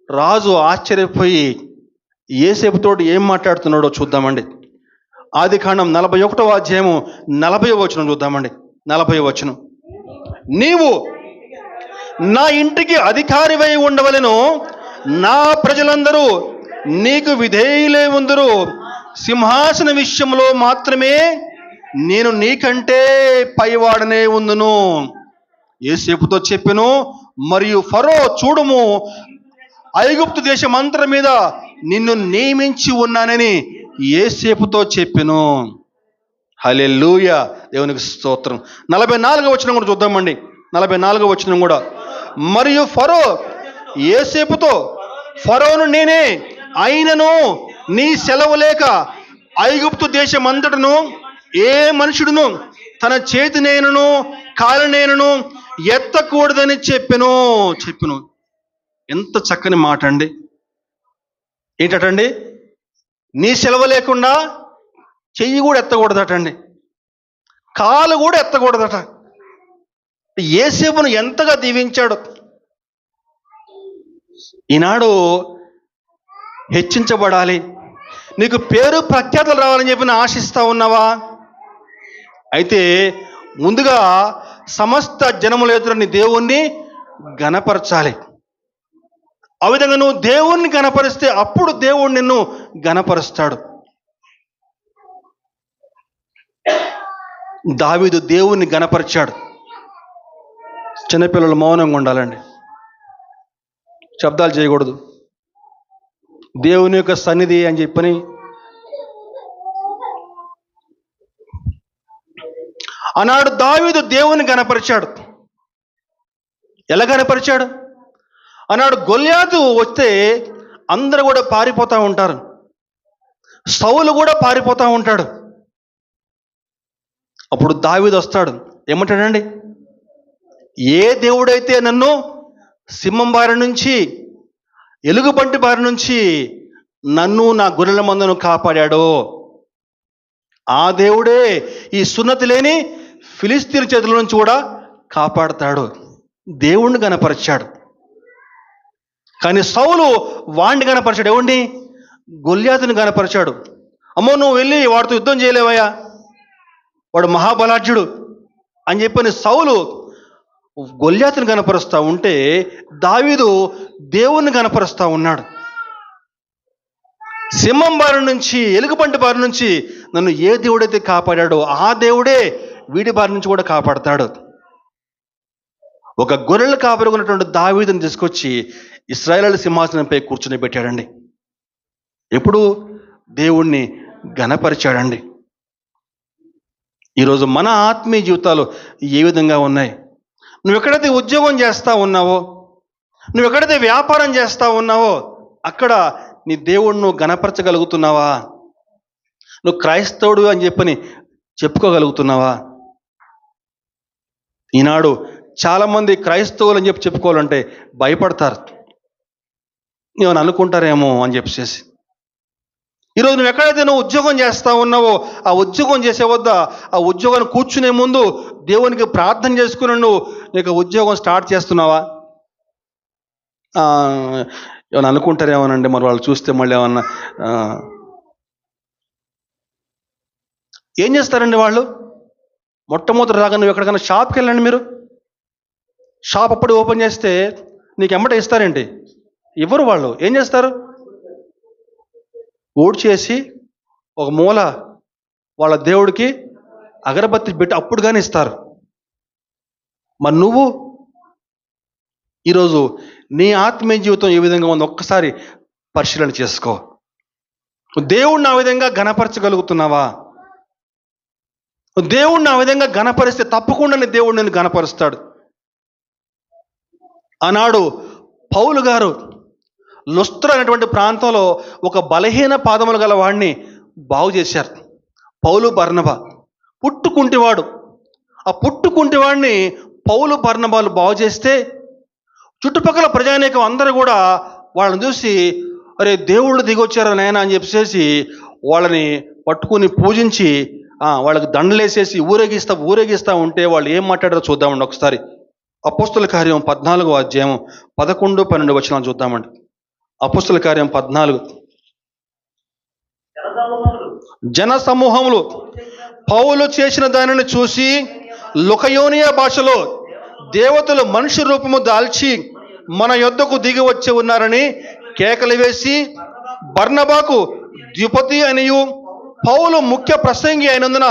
[SPEAKER 1] రాజు ఆశ్చర్యపోయి యోసేపుతోటి ఏం మాట్లాడుతున్నాడో చూద్దామండి. ఆది కాండం 41వ అధ్యాయము 40వ వచనం చూద్దామండి. 40వ వచనం. నీవు నా ఇంటికి అధికారివై ఉండవలెను, నా ప్రజలందరూ నీకు విధేయులై ఉందురు, సింహాసన విషయంలో మాత్రమే నేను నీకంటే పైవాడనే ఉందును. యోసేపుతో చెప్పెను, మరియు ఫరో చూడుము, ఐగుప్తు దేశమంతటి మీద నిన్ను నియమించి ఉన్నానని యోసేపుతో చెప్పెను. హల్లెలూయా. దేవునికి స్తోత్రం. 44వ వచనం కూడా చూద్దామండి. 44వ వచనం కూడా. మరియు ఫరో యోసేపుతో, ఫరోను నేనే అయినను నీ సెలవు లేక ఐగుప్తు దేశమంతటను ఏ మనుషుడును తన చేతినేనును కాలినేనును ఎత్తకూడదని చెప్పెను. ఎంత చక్కని మాట అండి. ఏంటటండి? నీ సెలవు లేకుండా చెయ్యి కూడా ఎత్తకూడదటండి, కాలు కూడా ఎత్తకూడదట. యోసేపును ఎంతగా దీవించాడు. ఈనాడు హెచ్చించబడాలి, నీకు పేరు ప్రఖ్యాతలు రావాలని చెప్పి ఆశిస్తా ఉన్నావా? అయితే ముందుగా సమస్త జనముల ఎదుట నీ దేవుణ్ణి ఘనపరచాలి. ఆ విధంగా నువ్వు దేవుణ్ణి ఘనపరిస్తే అప్పుడు దేవుడు నిన్ను ఘనపరుస్తాడు. దావీదు దేవుణ్ణి ఘనపరిచాడు. చిన్నపిల్లలు మౌనంగా ఉండాలండి, శబ్దాలు చేయకూడదు. దేవుని యొక్క సన్నిధి అని చెప్పని ఆనాడు దావీదు దేవుని ఘనపరిచాడు. ఎలా ఘనపరిచాడు? ఆనాడు గొల్యాతు వస్తే అందరూ కూడా పారిపోతూ ఉంటారు, సౌలు కూడా పారిపోతూ ఉంటాడు. అప్పుడు దావీదు వస్తాడు, ఏమంటాడండి? ఏ దేవుడైతే నన్ను సింహం బారి నుంచి, ఎలుగుబంటి బారి నుంచి నన్ను నా గొర్రెల మందను కాపాడాడో ఆ దేవుడే ఈ సున్నతి లేని ఫిలిస్తీన్ చేతుల నుంచి కూడా కాపాడతాడు. దేవుణ్ణి గణపరిచాడు. కానీ సౌలు వాణ్ణి గణపరిచాడు. ఏవండి? గొల్యాతుని గణపరిచాడు. అమ్మో, నువ్వు వెళ్ళి వాడితో యుద్ధం చేయలేవయ్యా, వాడు మహాబలాఢ్యుడు అని చెప్పని సౌలు గొల్యాతుని గణపరుస్తూ ఉంటే దావీదు దేవుణ్ణి గణపరుస్తూ ఉన్నాడు. సింహం బారి నుంచి, ఎలుగుబంటి బారి నుంచి నన్ను ఏ దేవుడైతే కాపాడాడో ఆ దేవుడే వీడి బారి నుంచి కూడా కాపాడతాడు. ఒక గొర్రెలు కాపాడుకున్నటువంటి దావీదుని తీసుకొచ్చి ఇశ్రాయేలు సింహాసనంపై కూర్చుని పెట్టాడండి. ఎప్పుడు? దేవుణ్ణి ఘనపరిచాడండి. ఈరోజు మన ఆత్మీయ జీవితాలు ఏ విధంగా ఉన్నాయి? నువ్వు ఎక్కడైతే ఉద్యోగం చేస్తూ ఉన్నావో, నువ్వు ఎక్కడైతే వ్యాపారం చేస్తూ ఉన్నావో అక్కడ నీ దేవుణ్ణి నువ్వు ఘనపరచగలుగుతున్నావా? నువ్వు క్రైస్తవుడు అని చెప్పని చెప్పుకోగలుగుతున్నావా? ఈనాడు చాలామంది క్రైస్తవులు అని చెప్పి చెప్పుకోవాలంటే భయపడతారు, ఏమని అనుకుంటారేమో అని చెప్పేసి. ఈరోజు నువ్వు ఎక్కడైతే నువ్వు ఉద్యోగం చేస్తూ ఉన్నావో ఆ ఉద్యోగం చేసే వద్ద ఆ ఉద్యోగాన్ని కూర్చునే ముందు దేవునికి ప్రార్థన చేసుకుని నువ్వు నీకు ఉద్యోగం స్టార్ట్ చేస్తున్నావా? ఏమన్నా అనుకుంటారేమోనండి, మరి వాళ్ళు చూస్తే మళ్ళీ ఏమన్నా ఏం చేస్తారండి వాళ్ళు? మొట్టమొదటి రాగా నువ్వు ఎక్కడికైనా షాప్కి వెళ్ళండి. మీరు షాప్ అప్పుడు ఓపెన్ చేస్తే నీకు ఎమ్మట ఇస్తారేంటి? ఇవ్వరు. వాళ్ళు ఏం చేస్తారు? ఊడ్చేసి ఒక మూల వాళ్ళ దేవుడికి అగరబత్తి పెట్టి అప్పుడు కానీ ఇస్తారు. మరి నువ్వు ఈరోజు నీ ఆత్మీయ జీవితం ఏ విధంగా ఉందో ఒక్కసారి పరిశీలన చేసుకో. దేవుణ్ణి ఆ విధంగా ఘనపరచగలుగుతున్నావా? దేవుణ్ణి ఆ విధంగా ఘనపరిస్తే తప్పకుండా నీ దేవుడు నిన్ను ఘనపరుస్తాడు. ఆనాడు పౌలు గారు లుస్త్ర అనేటువంటి ప్రాంతంలో ఒక బలహీన పాదములు గల వాడిని బాగు చేశారు. పౌలు బర్నబా పుట్టుకుంటివాడు. ఆ పుట్టుకుంటివాడిని పౌలు బర్నబాలు బాగు చేస్తే చుట్టుపక్కల ప్రజానీకం అందరూ కూడా వాళ్ళని చూసి, అరే దేవుళ్ళు దిగొచ్చారా నాయన అని చెప్పేసి వాళ్ళని పట్టుకుని పూజించి వాళ్ళకి దండలేసేసి ఊరేగిస్తా ఉంటే వాళ్ళు ఏం మాట్లాడారో చూద్దామండి ఒకసారి. అపోస్తుల కార్యం 14వ అధ్యాయం 11, 12 వచనాలు చూద్దామండి. అపోస్తుల కార్యం 14. జన సమూహములు పౌలు చేసిన దానిని చూసి లుకయోనియా భాషలో దేవతలు మనుష్య రూపము దాల్చి మన యొద్దకు దిగి వచ్చి ఉన్నారని కేకలు వేసి బర్నబాకు ద్విపతి అనియు పౌలు ముఖ్య ప్రసంగి అయినందున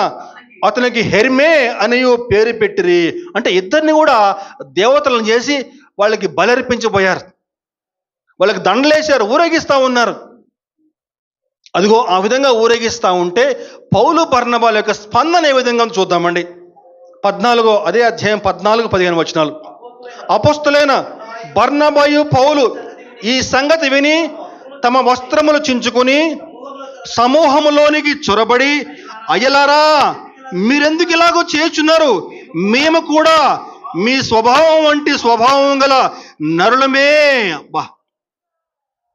[SPEAKER 1] అతనికి హెర్మే అనియు పేరు పెట్టిరి. అంటే ఇద్దరిని కూడా దేవతలను చేసి వాళ్ళకి బలర్పించబోయారు, వాళ్ళకి దండలేశారు, ఊరేగిస్తూ ఉన్నారు. అదిగో ఆ విధంగా ఊరేగిస్తూ ఉంటే పౌలు బర్నబాల యొక్క స్పందన ఏ విధంగా చూద్దామండి. 14 అదే అధ్యాయం 14, 15 వచనాలు. అపోస్తులైన బర్నబాయు పౌలు ఈ సంగతి విని తమ వస్త్రములు చించుకుని సమూహములోనికి చొరబడి, అయ్యలారా మీరెందుకు ఇలాగో చేస్తున్నారు? మేము కూడా మీ స్వభావం వంటి స్వభావం గల నరులమే. అబ్బా,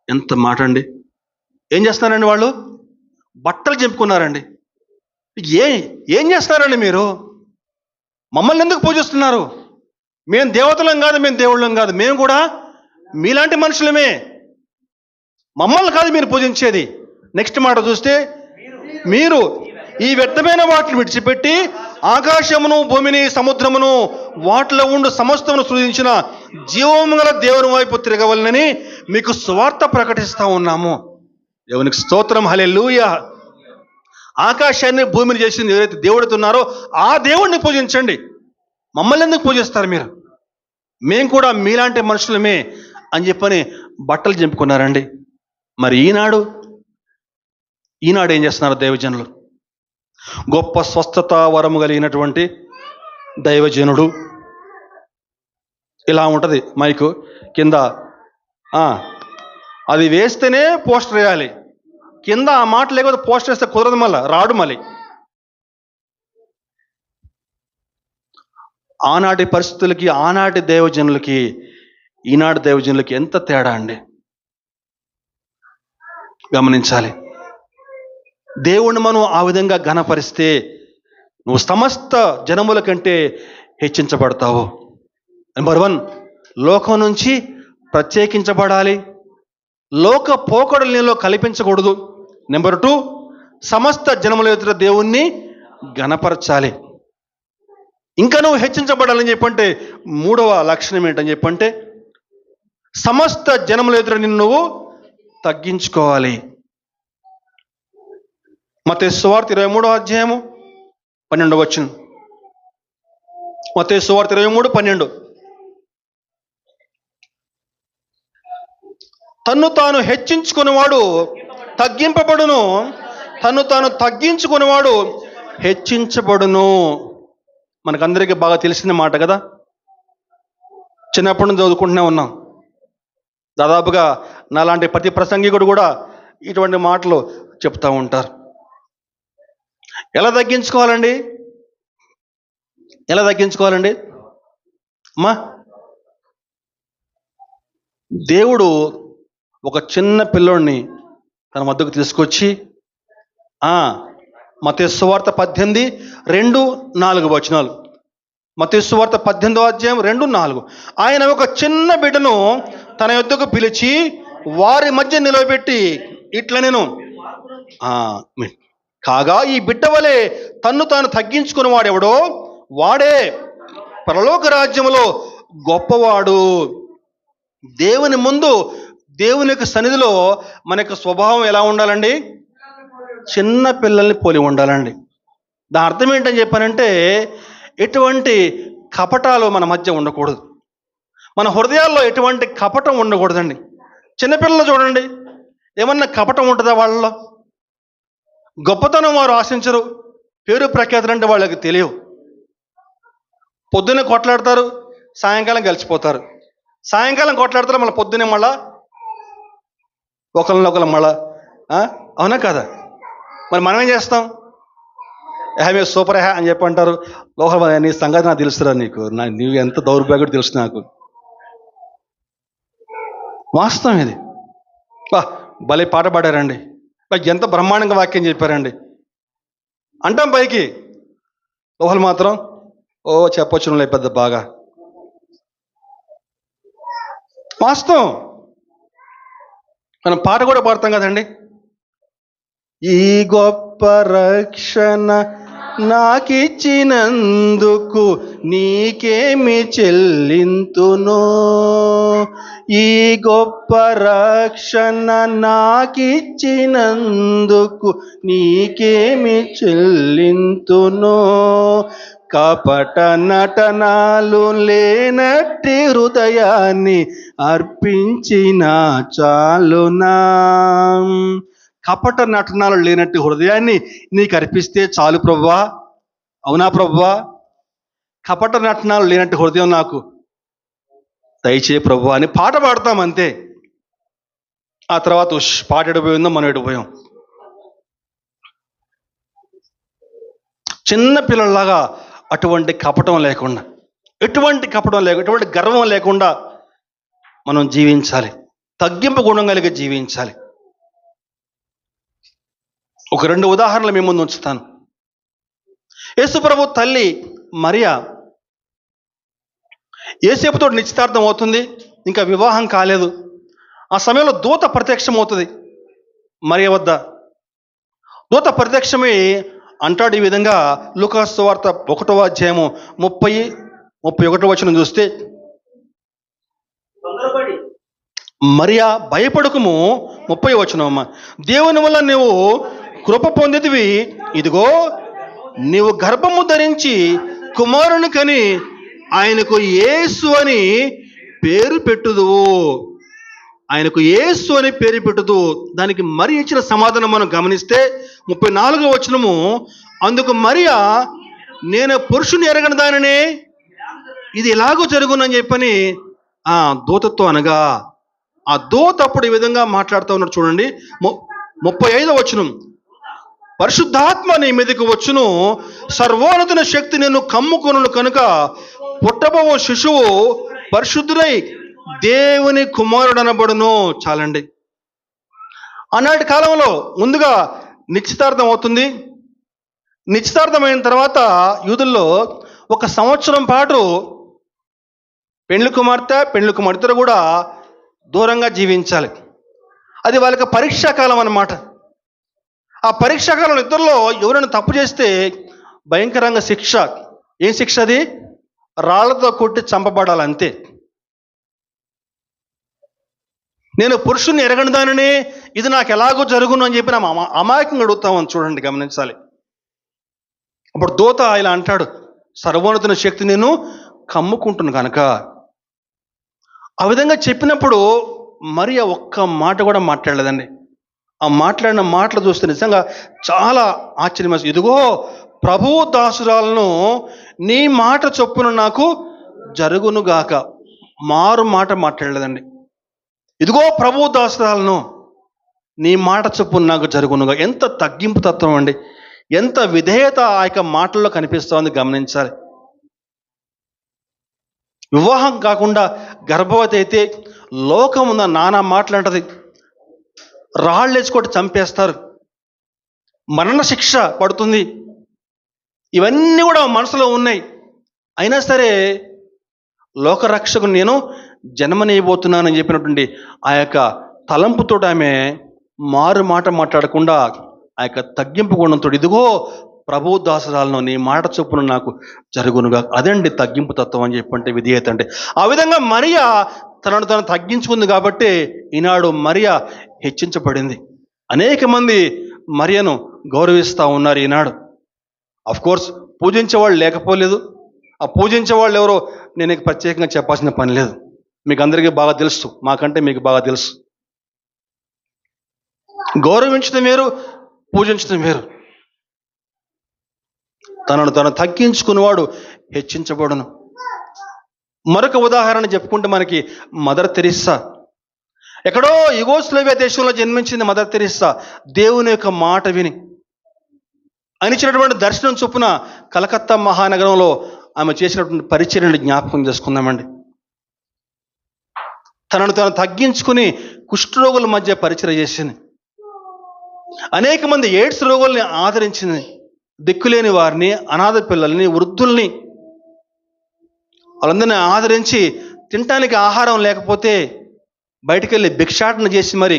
[SPEAKER 1] ఎంత మాట అండి! ఏం చేస్తున్నారండి వాళ్ళు? బట్టలు చెప్పుకున్నారండి. ఏం చేస్తున్నారండి మీరు? మమ్మల్ని ఎందుకు పూజిస్తున్నారు? మేము దేవతలం కాదు, మేము దేవుళ్ళం కాదు, మేము కూడా మీలాంటి మనుషులమే, మమ్మల్ని కాదు మీరు పూజించేది. నెక్స్ట్ మాట చూస్తే, మీరు ఈ వ్యర్థమైన వాటిని విడిచిపెట్టి ఆకాశమును భూమిని సముద్రమును వాటిలో ఉండు సమస్తమును సృజించిన జీవము గల దేవుని వైపు తిరగవలనని మీకు సువార్త ప్రకటిస్తూ ఉన్నాము. దేవునికి స్తోత్రం, హల్లెలూయా. ఆకాశాన్ని భూమిని చేసింది ఎవరైతే దేవుడితో ఉన్నారో ఆ దేవుడిని పూజించండి. మమ్మల్ని ఎందుకు పూజిస్తారు మీరు? మేము కూడా మీలాంటి మనుషులమే అని చెప్పని బట్టలు చింపుకున్నారండి. మరి ఈనాడు ఏం చేస్తున్నారు దైవజనులు? గొప్ప స్వస్థత వరము కలిగినటువంటి దైవజనుడు. ఇలా ఉంటుంది మైకు కింద, అది వేస్తేనే పోస్టర్ వేయాలి. కింద ఆ మాట లేకపోతే పోస్టర్ వేస్తే కుదరదు, మళ్ళీ రాడు. మళ్ళీ ఆనాటి పరిస్థితులకి, ఆనాటి దైవజనులకి, ఈనాటి దైవజనులకి ఎంత తేడా అండి, గమనించాలి. దేవుణ్ణి మనం ఆ విధంగా ఘనపరిస్తే నువ్వు సమస్త జనముల కంటే హెచ్చించబడతావు. నెంబర్ 1, లోకం నుంచి ప్రత్యేకించబడాలి. లోక పోకడలు నీలో కల్పించకూడదు. నెంబర్ 2, సమస్త జనముల ఎదుట దేవుణ్ణి ఘనపరచాలి. ఇంకా నువ్వు హెచ్చించబడాలని చెప్పంటే 3వ లక్షణం ఏంటని చెప్పంటే సమస్త జనముల ఎదుట నిన్ను నువ్వు తగ్గించుకోవాలి. మత్తయి సువార్త 23వ అధ్యాయము 12వ వచనం. మత్తయి సువార్త 23:12. తన్ను తాను హెచ్చించుకునేవాడు తగ్గింపబడును, తన్ను తాను తగ్గించుకునేవాడు హెచ్చించబడును. మనకందరికీ బాగా తెలిసిన మాట కదా, చిన్నప్పటి నుంచి చదువుకుంటూనే ఉన్నాం. దాదాపుగా నాలాంటి ప్రతి ప్రసంగికుడు కూడా ఇటువంటి మాటలు చెప్తూ ఉంటారు. ఎలా తగ్గించుకోవాలండి? ఎలా తగ్గించుకోవాలండి అమ్మా? దేవుడు ఒక చిన్న పిల్లోడిని తన వద్దకు తీసుకొచ్చి మత్తయి సువార్త 18:2-4 వచనాలు. మత్తయి సువార్త 18వ అధ్యాయం 2-4. ఆయన ఒక చిన్న బిడ్డను తన యొద్దకు పిలిచి వారి మధ్య నిలవబెట్టి ఇట్లా నేను కాగా ఈ బిడ్డ వలె తన్ను తాను తగ్గించుకుని వాడెవడో వాడే పరలోక రాజ్యములో గొప్పవాడు. దేవుని ముందు, దేవుని యొక్క సన్నిధిలో మన యొక్క స్వభావం ఎలా ఉండాలండి? చిన్న పిల్లల్ని పోలి ఉండాలండి. దాని అర్థం ఏంటని చెప్పానంటే ఎటువంటి కపటాలు మన మధ్య ఉండకూడదు. మన హృదయాల్లో ఎటువంటి కపటం ఉండకూడదండి. చిన్నపిల్లలు చూడండి, ఏమన్నా కపటం ఉంటుందా వాళ్ళలో? గొప్పతనం వారు ఆశించరు, పేరు ప్రఖ్యాతులు అంటే వాళ్ళకి తెలియవు. పొద్దున్నే కొట్లాడతారు, సాయంకాలం కలిసిపోతారు. సాయంకాలం కొట్లాడతారు, మళ్ళీ పొద్దున్నే మళ్ళా ఒకరినొకరు మళ్ళా. అవునా కదా? మరి మనం ఏం చేస్తాం? హ్యామీ సూపర్ హ్యా అని చెప్పి అంటారు. లోహ నీ సంగతి నాకు తెలుస్తురా, నీవు ఎంత దౌర్భాగ్యుడు తెలుసు నాకు. వాస్తవం ఇది. భలే పాట పాడారండి, ఎంత బ్రహ్మాండంగా వాక్యం చెప్పారండి అంటాం పైకి. లోహలు మాత్రం చెప్పొచ్చు పెద్ద బాగా. వాస్తవం. మనం పాట కూడా పాడతాం కదండి, ఈ గొప్ప రక్షణ నాకిచ్చినందుకు నీకేమి చెల్లింతును, ఈ గొప్ప రక్షణ నాకిచ్చినందుకు నీకేమి చెల్లింతును, కపట నటనాలు లేనట్టి హృదయాన్ని అర్పించిన చాలునా. కపట నటనాలు లేనట్టు హృదయాన్ని నీకు అర్పిస్తే చాలు ప్రభువా. అవునా ప్రభువా? కపట నటనాలు లేనట్టు హృదయం నాకు దయచే ప్రభువా అని పాట పాడతాం అంతే. ఆ తర్వాత పాట ఎడిపోయిందో మనం ఎడిపోయాం. చిన్న పిల్లల్లాగా అటువంటి కపటం లేకుండా, ఎటువంటి గర్వం లేకుండా మనం జీవించాలి. తగ్గింపు గుణం కలిగి జీవించాలి. ఒక 2 ఉదాహరణలు మీ ముందు ఉంచుతాను. యేసుప్రభు తల్లి మరియా యేసేపుతో నిశ్చితార్థం అవుతుంది, ఇంకా వివాహం కాలేదు. ఆ సమయంలో దూత ప్రత్యక్షం అవుతుంది మరియ వద్ద. దూత ప్రత్యక్షమై అంటాడు ఈ విధంగా. లూకాసు సువార్త 1వ అధ్యాయము 30-31 వచనం చూస్తే, మరియా భయపడకము, 30వ వచనం అమ్మ, దేవుని వల్ల నువ్వు కృప పొందితివి, ఇదిగో నీవు గర్భము ధరించి కుమారుని కని ఆయనకు యేసు అని పేరు పెట్టుదువు. ఆయనకు యేసు అని పేరు పెట్టుదు. దానికి మరి ఇచ్చిన సమాధానం మనం గమనిస్తే 34వ వచనము, అందుకు మరియా నేను పురుషుని ఎరగని దానినే ఇది ఎలాగో జరుగునని చెప్పని ఆ దూతతో అనగా, ఆ దూత అప్పుడు ఈ విధంగా మాట్లాడుతూ ఉన్నాడు. చూడండి 35వ వచనం, పరిశుద్ధాత్మ నీ మీదకి వచ్చును, సర్వోన్నతుని శక్తి నిన్ను కమ్ముకొనును కనుక పుట్టబో శిశువు పరిశుద్ధుడై దేవుని కుమారుడు అనబడును. చాలండి. ఆనాటి కాలంలో ముందుగా నిశ్చితార్థం అవుతుంది. నిశ్చితార్థమైన తర్వాత యూదుల్లో 1 సంవత్సరం పాటు పెండ్లి కుమార్తె కూడా దూరంగా జీవించాలి. అది వాళ్ళకి పరీక్షాకాలం అన్నమాట. ఆ పరీక్షాకాలంలో ఇద్దరిలో ఎవరైనా తప్పు చేస్తే భయంకరంగా శిక్ష. ఏం శిక్ష అది? రాళ్లతో కొట్టి చంపబడాలి, అంతే. నేను పురుషుని ఎరగని దానిని ఇది నాకు ఎలాగో జరుగును అని చెప్పి నా అమాయకంగా అడుగుతామని చూడండి, గమనించాలి. అప్పుడు దూత ఇలా అంటాడు, సర్వోన్నతుని శక్తి నేను కమ్ముకుంటును కనుక. ఆ విధంగా చెప్పినప్పుడు మరియా ఒక్క మాట కూడా మాట్లాడలేదండి. ఆ మాట్లాడిన మాటలు చూస్తే నిజంగా చాలా ఆశ్చర్యం. ఇదిగో ప్రభువు దాసురాలను, నీ మాట చొప్పున నాకు జరుగునుగాక. మారు మాట మాట్లాడలేదండి. ఇదిగో ప్రభువు దాసురాలను, నీ మాట చొప్పున నాకు జరుగునుగా. ఎంత తగ్గింపు తత్వం అండి, ఎంత విధేయత ఆ యొక్క మాటల్లో కనిపిస్తోంది, గమనించాలి. వివాహం కాకుండా గర్భవతి అయితే లోకం ఉన్న నానా మాట్లాంటది. రాళ్ళు వేసుకొట్టి చంపేస్తారు, మరణ శిక్ష పడుతుంది. ఇవన్నీ కూడా మనసులో ఉన్నాయి. అయినా సరే లోకరక్షకుని నేను జన్మనేయబోతున్నానని చెప్పినటువంటి ఆ యొక్క తలంపుతో ఆమె మారు మాట మాట్లాడకుండా ఆ యొక్క తగ్గింపు గుణంతో, ఇదిగో ప్రభు దాసరాలను, నీ మాట చొప్పున నాకు జరుగునుగా. అదండి తగ్గింపు తత్వం అని చెప్పంటే విధేయత అంటే. ఆ విధంగా మరియా తనను తను తగ్గించుకుంది కాబట్టి ఈనాడు మరియా హెచ్చించబడింది. అనేక మంది మరియను గౌరవిస్తూ ఉన్నారు ఈనాడు. కోర్స్ పూజించే వాళ్ళు లేకపోలేదు. ఆ పూజించే వాళ్ళు ఎవరో నేను ప్రత్యేకంగా చెప్పాల్సిన పని లేదు, మీకు అందరికీ బాగా తెలుసు, మాకంటే మీకు బాగా తెలుసు. గౌరవించడం వేరు, పూజించడం వేరు. తనను తను తగ్గించుకునేవాడు హెచ్చించబడును. మరొక ఉదాహరణ చెప్పుకుంటే మనకి మదర్ తెరిస్సా. ఎక్కడో యుగోస్లోవియా దేశంలో జన్మించింది మదర్ తెరిస్సా. దేవుని యొక్క మాట విని అనిచ్చినటువంటి దర్శనం చొప్పున కలకత్తా మహానగరంలో ఆమె చేసినటువంటి పరిచర్యను జ్ఞాపకం చేసుకుందామండి. తనను తను తగ్గించుకుని కుష్ఠరోగుల మధ్య పరిచర్య చేసింది. అనేక మంది ఎయిడ్స్ రోగుల్ని ఆదరించింది. దిక్కులేని వారిని, అనాథ పిల్లల్ని, వృద్ధుల్ని, వాళ్ళందరినీ ఆదరించి తినటానికి ఆహారం లేకపోతే బయటికి వెళ్ళి భిక్షాటన చేసి మరి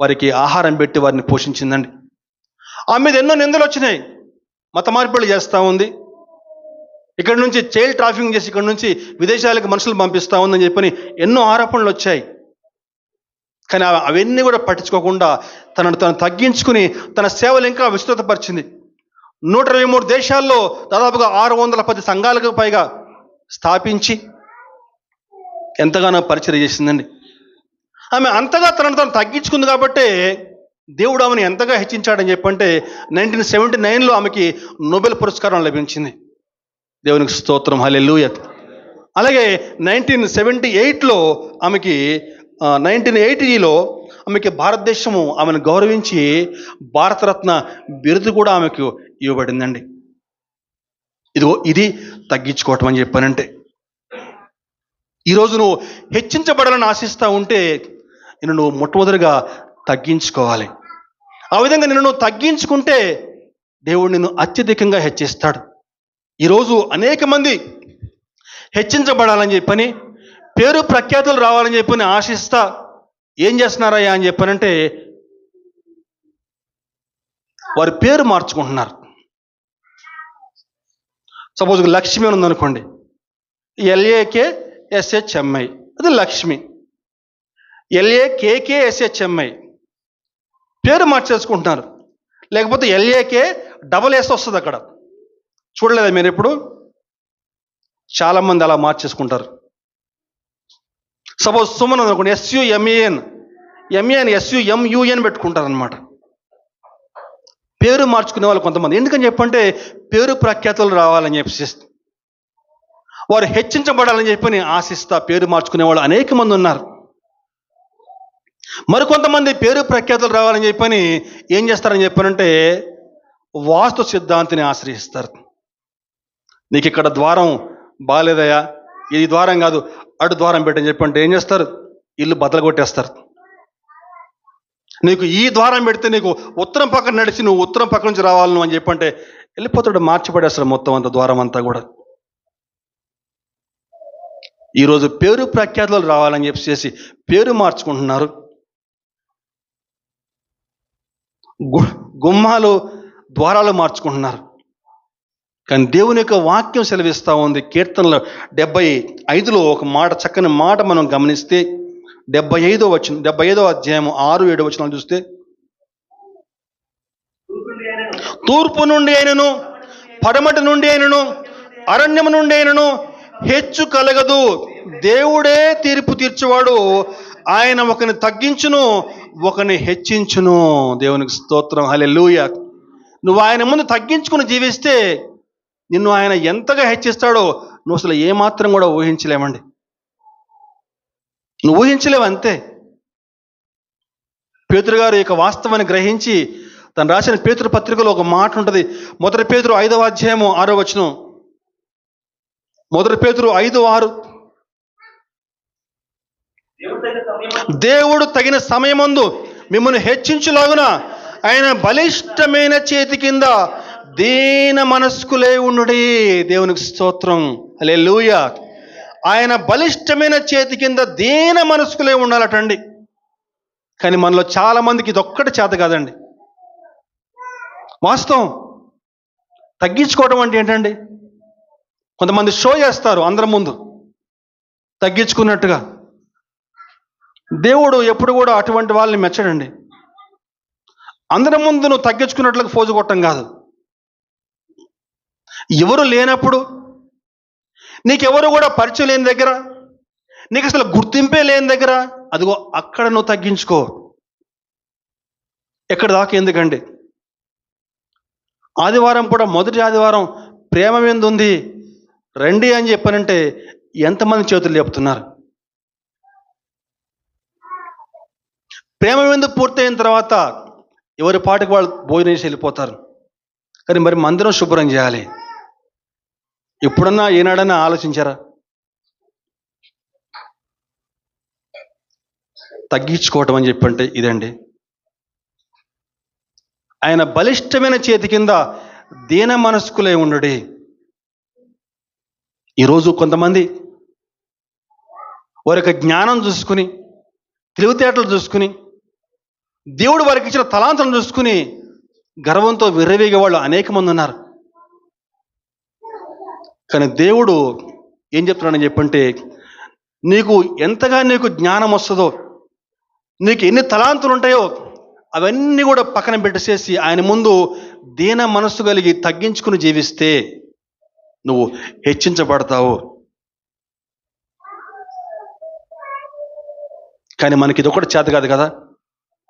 [SPEAKER 1] వారికి ఆహారం పెట్టి వారిని పోషించిందండి. ఆమె మీద ఎన్నో నిందలు వచ్చినాయి. మత మార్పిడులు చేస్తూ ఉంది, ఇక్కడ నుంచి చైల్డ్ ట్రాఫికింగ్ చేసి ఇక్కడ నుంచి విదేశాలకు మనుషులు పంపిస్తూ ఉందని చెప్పని ఎన్నో ఆరోపణలు వచ్చాయి. కానీ అవన్నీ కూడా పట్టించుకోకుండా తనను తను తగ్గించుకుని తన సేవలు ఇంకా విస్తృతపరిచింది. 123 దేశాల్లో దాదాపుగా 610 సంఘాలకు పైగా స్థాపించి ఎంతగానో పరిచయం చేసిందండి. ఆమె అంతగా తనను తను తగ్గించుకుంది కాబట్టి దేవుడు ఆమెను ఎంతగా హెచ్చించాడని చెప్పంటే 1979లో ఆమెకి నోబెల్ పురస్కారం లభించింది. దేవునికి స్తోత్రం, హల్లెలూయా. అలాగే 1978లో ఆమెకి 1980లో ఆమెకి భారతదేశము ఆమెను గౌరవించి భారతరత్న బిరుదు కూడా ఆమెకు ఇవ్వబడిందండి. ఇది తగ్గించుకోవటం అని చెప్పానంటే. ఈరోజు నువ్వు హెచ్చించబడాలని ఆశిస్తూ ఉంటే నువ్వు మొట్టమొదటిగా తగ్గించుకోవాలి. ఆ విధంగా నువ్వు తగ్గించుకుంటే దేవుడు నిన్ను అత్యధికంగా హెచ్చిస్తాడు. ఈరోజు అనేక మంది హెచ్చించబడాలని చెప్పని, పేరు ప్రఖ్యాతులు రావాలని చెప్పని ఆశిస్తా ఏం చేస్తున్నారయ్యా అని చెప్పానంటే వారి పేరు మార్చుకుంటున్నారు. సపోజ్ లక్ష్మి అని ఉందనుకోండి, LAKSHMI, అది లక్ష్మి. LAKKSHMI పేరు మార్చేసుకుంటున్నారు. లేకపోతే LAKSS వస్తుంది అక్కడ. చూడలేదా మీరు ఎప్పుడు? చాలామంది అలా మార్చేసుకుంటారు. సపోజ్ సుమన్ అనుకోండి, SUMAN, SUMUN పెట్టుకుంటారు అనమాట. పేరు మార్చుకునే వాళ్ళు కొంతమంది. ఎందుకని చెప్పంటే పేరు ప్రఖ్యాతులు రావాలని చెప్పి, వారు హెచ్చించబడాలని చెప్పని ఆశిస్తా పేరు మార్చుకునే వాళ్ళు అనేక మంది ఉన్నారు. మరికొంతమంది పేరు ప్రఖ్యాతులు రావాలని చెప్పని ఏం చేస్తారని చెప్పారంటే వాస్తు సిద్ధాంతిని ఆశ్రయిస్తారు. నీకు ఇక్కడ ద్వారం బాగాలేదయా, ఇది ద్వారం కాదు అటు ద్వారం పెట్టని చెప్పంటే ఏం చేస్తారు? ఇల్లు బద్దలు కొట్టేస్తారు. నీకు ఈ ద్వారం పెడితే నీకు ఉత్తరం పక్కన నడిచి నువ్వు ఉత్తరం పక్క నుంచి రావాలి నువ్వు అని చెప్పంటే వెళ్ళిపోతాడు, మార్చిపడేస్తాడు మొత్తం అంత ద్వారం అంతా కూడా. ఈరోజు పేరు ప్రఖ్యాతులు రావాలని చెప్పేసి పేరు మార్చుకుంటున్నారు. గుమ్మాలు ద్వారాలు మార్చుకుంటున్నారు. కానీ దేవుని యొక్క వాక్యం సెలవిస్తూ ఉంది. కీర్తనలో 75లో ఒక మాట, చక్కని మాట మనం గమనిస్తే 75వ అధ్యాయం 6-7 వచనాలు చూస్తే, తూర్పు నుండి అయినను పడమటి నుండి అయినను అరణ్యము నుండి అయినను హెచ్చు కలగదు. దేవుడే తీర్పు తీర్చువాడు. ఆయన ఒకని తగ్గించును, ఒకని హెచ్చించును. దేవునికి స్తోత్రం, హల్లెలూయా. నువ్వు ఆయన ముందు తగ్గించుకుని జీవిస్తే నిన్ను ఆయన ఎంతగా హెచ్చిస్తాడో నువ్వు అసలు ఏమాత్రం కూడా ఊహించలేమండి. నువ్వు ఊహించలేవు, అంతే. పేతురు గారు ఇక వాస్తవాన్ని గ్రహించి తను రాసిన పేతురు పత్రికలో ఒక మాట ఉంటుంది. 1 పేతురు 5వ అధ్యాయము 6వ వచనం. 1 పేతురు 5:6. దేవుడు తగిన సమయమందు మిమ్మల్ని హెచ్చించులాగున ఆయన బలిష్టమైన చేతి కింద దీన మనస్కులే ఉండుడి. దేవునికి స్తోత్రం, హల్లెలూయా. ఆయన బలిష్టమైన చేతి కింద దీన మనస్కులే ఉండాలటండి. కానీ మనలో చాలా మందికి ఇదొక్కటి చేత కాదండి. వాస్తవం. తగ్గించుకోవడం అంటే ఏంటండి? కొంతమంది షో చేస్తారు అందరి ముందు తగ్గించుకున్నట్టుగా. దేవుడు ఎప్పుడు కూడా అటువంటి వాళ్ళని మెచ్చడండి. అందరి ముందు నువ్వు తగ్గించుకున్నట్లుగా ఫోజు కొట్టడం కాదు. ఎవరు లేనప్పుడు, నీకెవరు కూడా పరిచయం లేని దగ్గర, నీకు అసలు గుర్తింపే లేని దగ్గర, అదిగో అక్కడ నువ్వు తగ్గించుకో. ఎక్కడ దాకా ఎందుకండి? ఆదివారం కూడా మొదటి ఆదివారం ప్రేమ మీద ఉంది రండి అని చెప్పానంటే ఎంతమంది చేతులు లేపుతున్నారు? ప్రేమ విందు పూర్తయిన తర్వాత ఎవరి పాటికి వాళ్ళు భోజనం చేసి వెళ్ళిపోతారు. కానీ మరి మందిరం శుభ్రం చేయాలి. ఎప్పుడన్నా ఏనాడన్నా ఆలోచించారా? తగ్గించుకోవటం అని చెప్పంటే ఇదండి. ఆయన బలిష్టమైన చేతి కింద దీన మనస్కులై ఉండుడి. ఈరోజు కొంతమంది వారి యొక్క జ్ఞానం చూసుకుని, తెలివితేటలు చూసుకుని, దేవుడు వారికి ఇచ్చిన తలాంతులను చూసుకుని గర్వంతో విర్రవీగే వాళ్ళు అనేక మంది ఉన్నారు. కానీ దేవుడు ఏం చెప్తున్నాడని చెప్పంటే, నీకు ఎంతగా నీకు జ్ఞానం వస్తుందో, నీకు ఎన్ని తలాంతులు ఉంటాయో అవన్నీ కూడా పక్కన పెట్టేసేసి ఆయన ముందు దీన మనస్సు కలిగి తగ్గించుకుని జీవిస్తే నువ్వు హెచ్చించబడతావు. కానీ మనకి ఇది ఒకటి చేత కాదు కదా.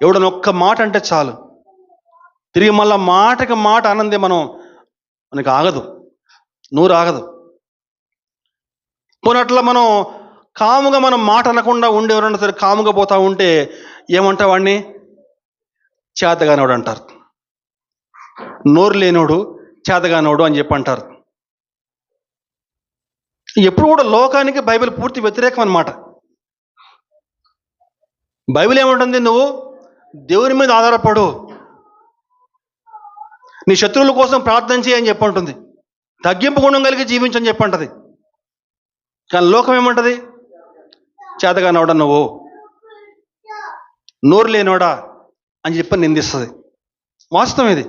[SPEAKER 1] ఎవడన్నా ఒక్క మాట అంటే చాలు, తిరిగి మళ్ళా మాటకి మాట ఆనందే మనకి ఆగదు, నూరు ఆగదు. పోనట్లా మనం కాముగా మనం మాట అనకుండా ఉండి ఎవరన్నా సరే కాముగా పోతా ఉంటే ఏమంటా వాడిని? చేతగానోడు అంటారు. నోరు లేనోడు చేతగానోడు అని చెప్పి అంటారు. ఎప్పుడు కూడా లోకానికి బైబిల్ పూర్తి వ్యతిరేకం అన్నమాట. బైబిల్ ఏమంటుంది? నువ్వు దేవుని మీద ఆధారపడు, నీ శత్రువుల కోసం ప్రార్థన చేయని చెప్పంటుంది, తగ్గింపు గుణం కలిగి జీవించని చెప్పంటది. కానీ లోకం ఏమంటది? చేతగానోడా నువ్వు, నోరు లేనోడా అని చెప్పి నిందిస్తుంది. వాస్తవం ఇది.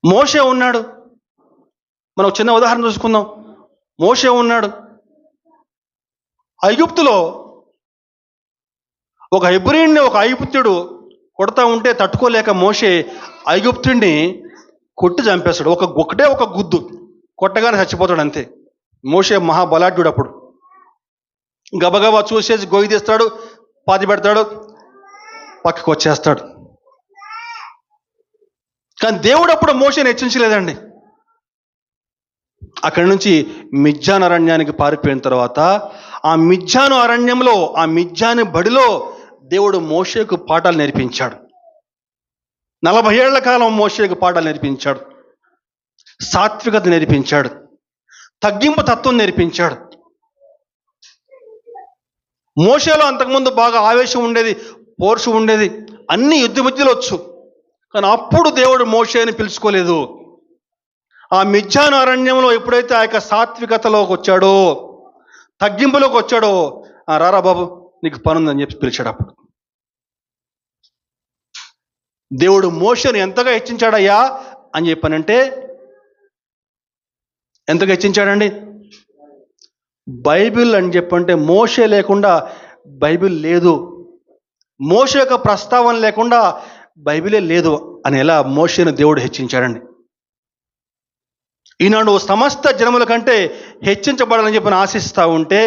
[SPEAKER 1] మోషే ఉన్నాడు, మనం ఒక చిన్న ఉదాహరణ చూసుకుందాం. మోషే ఉన్నాడు. ఐగుప్తులో ఒక హెబ్రీయుడిని ఒక ఐగుప్తుడు కొడతా ఉంటే తట్టుకోలేక మోషే ఐగుప్తుడిని కొట్టి చంపేస్తాడు. ఒకటే ఒక గుద్దు కొట్టగానే చచ్చిపోతాడు అంతే. మోషే మహాబలాఢ్యుడు. అప్పుడు గబగబా చూసేసి గొయ్యి తీస్తాడు, పాతి పెడతాడు, పక్కకు వచ్చేస్తాడు. కానీ దేవుడు అప్పుడు మోషేని హెచ్చించలేదండి. అక్కడి నుంచి మిద్యాను అరణ్యానికి పారిపోయిన తర్వాత ఆ మిద్యాను అరణ్యంలో, ఆ మిద్యాను బడిలో దేవుడు మోషేకు పాఠాలు నేర్పించాడు. 40 ఏళ్ల కాలం మోషేకు పాఠాలు నేర్పించాడు. సాత్వికత నేర్పించాడు, తగ్గింపు తత్వం నేర్పించాడు. మోషేలో అంతకుముందు బాగా ఆవేశం ఉండేది, పౌరుషం ఉండేది, అన్ని యుద్ధ బుద్ధులు వచ్చు. కానీ అప్పుడు దేవుడు మోషేని పిలుచుకోలేదు. ఆ మిద్యాను అరణ్యంలో ఎప్పుడైతే ఆ యొక్క సాత్వికతలోకి వచ్చాడో, తగ్గింపులోకి వచ్చాడో, రారా బాబు నీకు పనుందని చెప్పి పిలిచాడు. అప్పుడు దేవుడు మోషేని ఎంతగా హెచ్చించాడయ్యా అని చెప్పానంటే, ఎంతగా హెచ్చించాడండి. బైబిల్ అని చెప్పంటే మోషే లేకుండా బైబిల్ లేదు, మోషే యొక్క ప్రస్తావన లేకుండా బైబిలే లేదు అని ఎలా మోషేని దేవుడు హెచ్చించాడండి. ఈనాడు సమస్త జనముల కంటే హెచ్చించబడాలని చెప్పి ఆశిస్తూ ఉంటే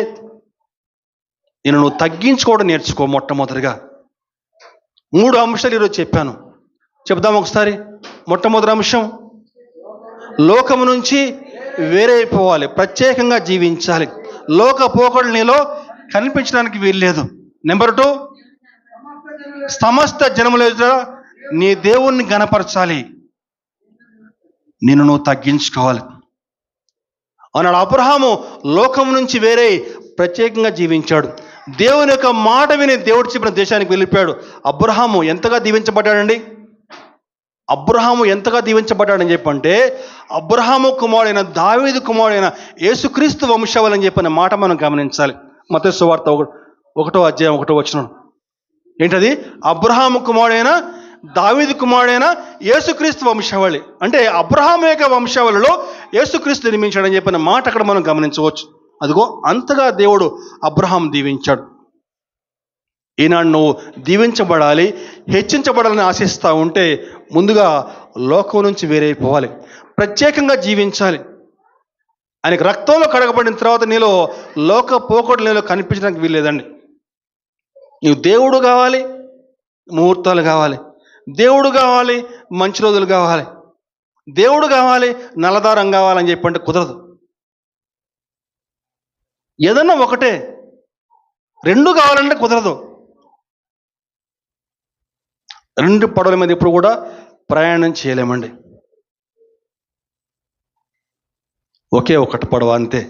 [SPEAKER 1] ఈయన నువ్వు తగ్గించుకోవడం నేర్చుకో. మొట్టమొదటిగా 3 అంశాలు ఈరోజు చెప్పాను, చెప్దాం ఒకసారి. మొట్టమొదటి అంశం, లోకము నుంచి వేరైపోవాలి, ప్రత్యేకంగా జీవించాలి. లోక పోకడలు నీలో కనిపించడానికి వీల్లేదు. నెంబర్ 2, సమస్త జనముల ఎదుట నీ దేవుణ్ణి గణపరచాలి, నిన్ను నువ్వు తగ్గించుకోవాలి. అన్నాడు అబ్రహాము లోకం నుంచి వేరే ప్రత్యేకంగా జీవించాడు. దేవుని యొక్క మాట విని దేవుడు చెప్పిన దేశానికి వెళ్ళిపోయాడు. అబ్రహాము ఎంతగా దీవించబడ్డాడండి. అబ్రహాము ఎంతగా దీవించబడ్డాడని చెప్పంటే, అబ్రహాము కుమారుడైన దావీదు కుమారుడైన యేసుక్రీస్తు వంశావళని చెప్పిన మాట మనం గమనించాలి. మత్తయి సువార్త 1వ అధ్యాయం 1వ వచనం ఏంటది? అబ్రహాము కుమారుడైన దావీదు కుమారుడైన యేసుక్రీస్తు వంశావళి. అంటే అబ్రహాము యొక్క వంశావళిలో యేసుక్రీస్తు నిర్మించాడని చెప్పిన మాట అక్కడ మనం గమనించవచ్చు. అదిగో అంతగా దేవుడు అబ్రహాం దీవించాడు. ఈనాడు నువ్వు దీవించబడాలి, హెచ్చించబడాలని ఆశిస్తూ ఉంటే ముందుగా లోకం నుంచి వేరైపోవాలి, ప్రత్యేకంగా జీవించాలి. ఆయనకు రక్తంలో కడగబడిన తర్వాత నీలో లోక పోకడలు నీలో కనిపించడానికి వీల్లేదండి. నీవు దేవుడు కావాలి, ముహూర్తాలు కావాలి, దేవుడు కావాలి, మంచి రోజులు కావాలి, దేవుడు కావాలి, నల్లదారం కావాలని చెప్పంటే కుదరదు. ఏదన్నా ఒకటే, 2 కావాలంటే కుదరదు. 2 పడవల మీద ఇప్పుడు కూడా ప్రయాణం చేయలేమండి. ఒకే ఒకటి పడవ అంతే,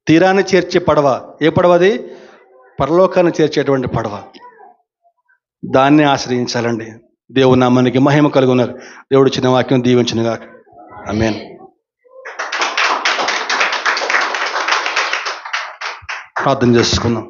[SPEAKER 1] తీరాన్ని చేర్చే పడవ. ఏ పడవ అది? పరలోకాన్ని చేర్చేటువంటి పడవ. దాన్ని ఆశ్రయించాలండి. దేవుని నామానికి మహిమ కలుగున్నారు. దేవుడు చిన్న వాక్యం దీవించునుగాక. ఆమేన్. ప్రార్థన చేసుకుందాం.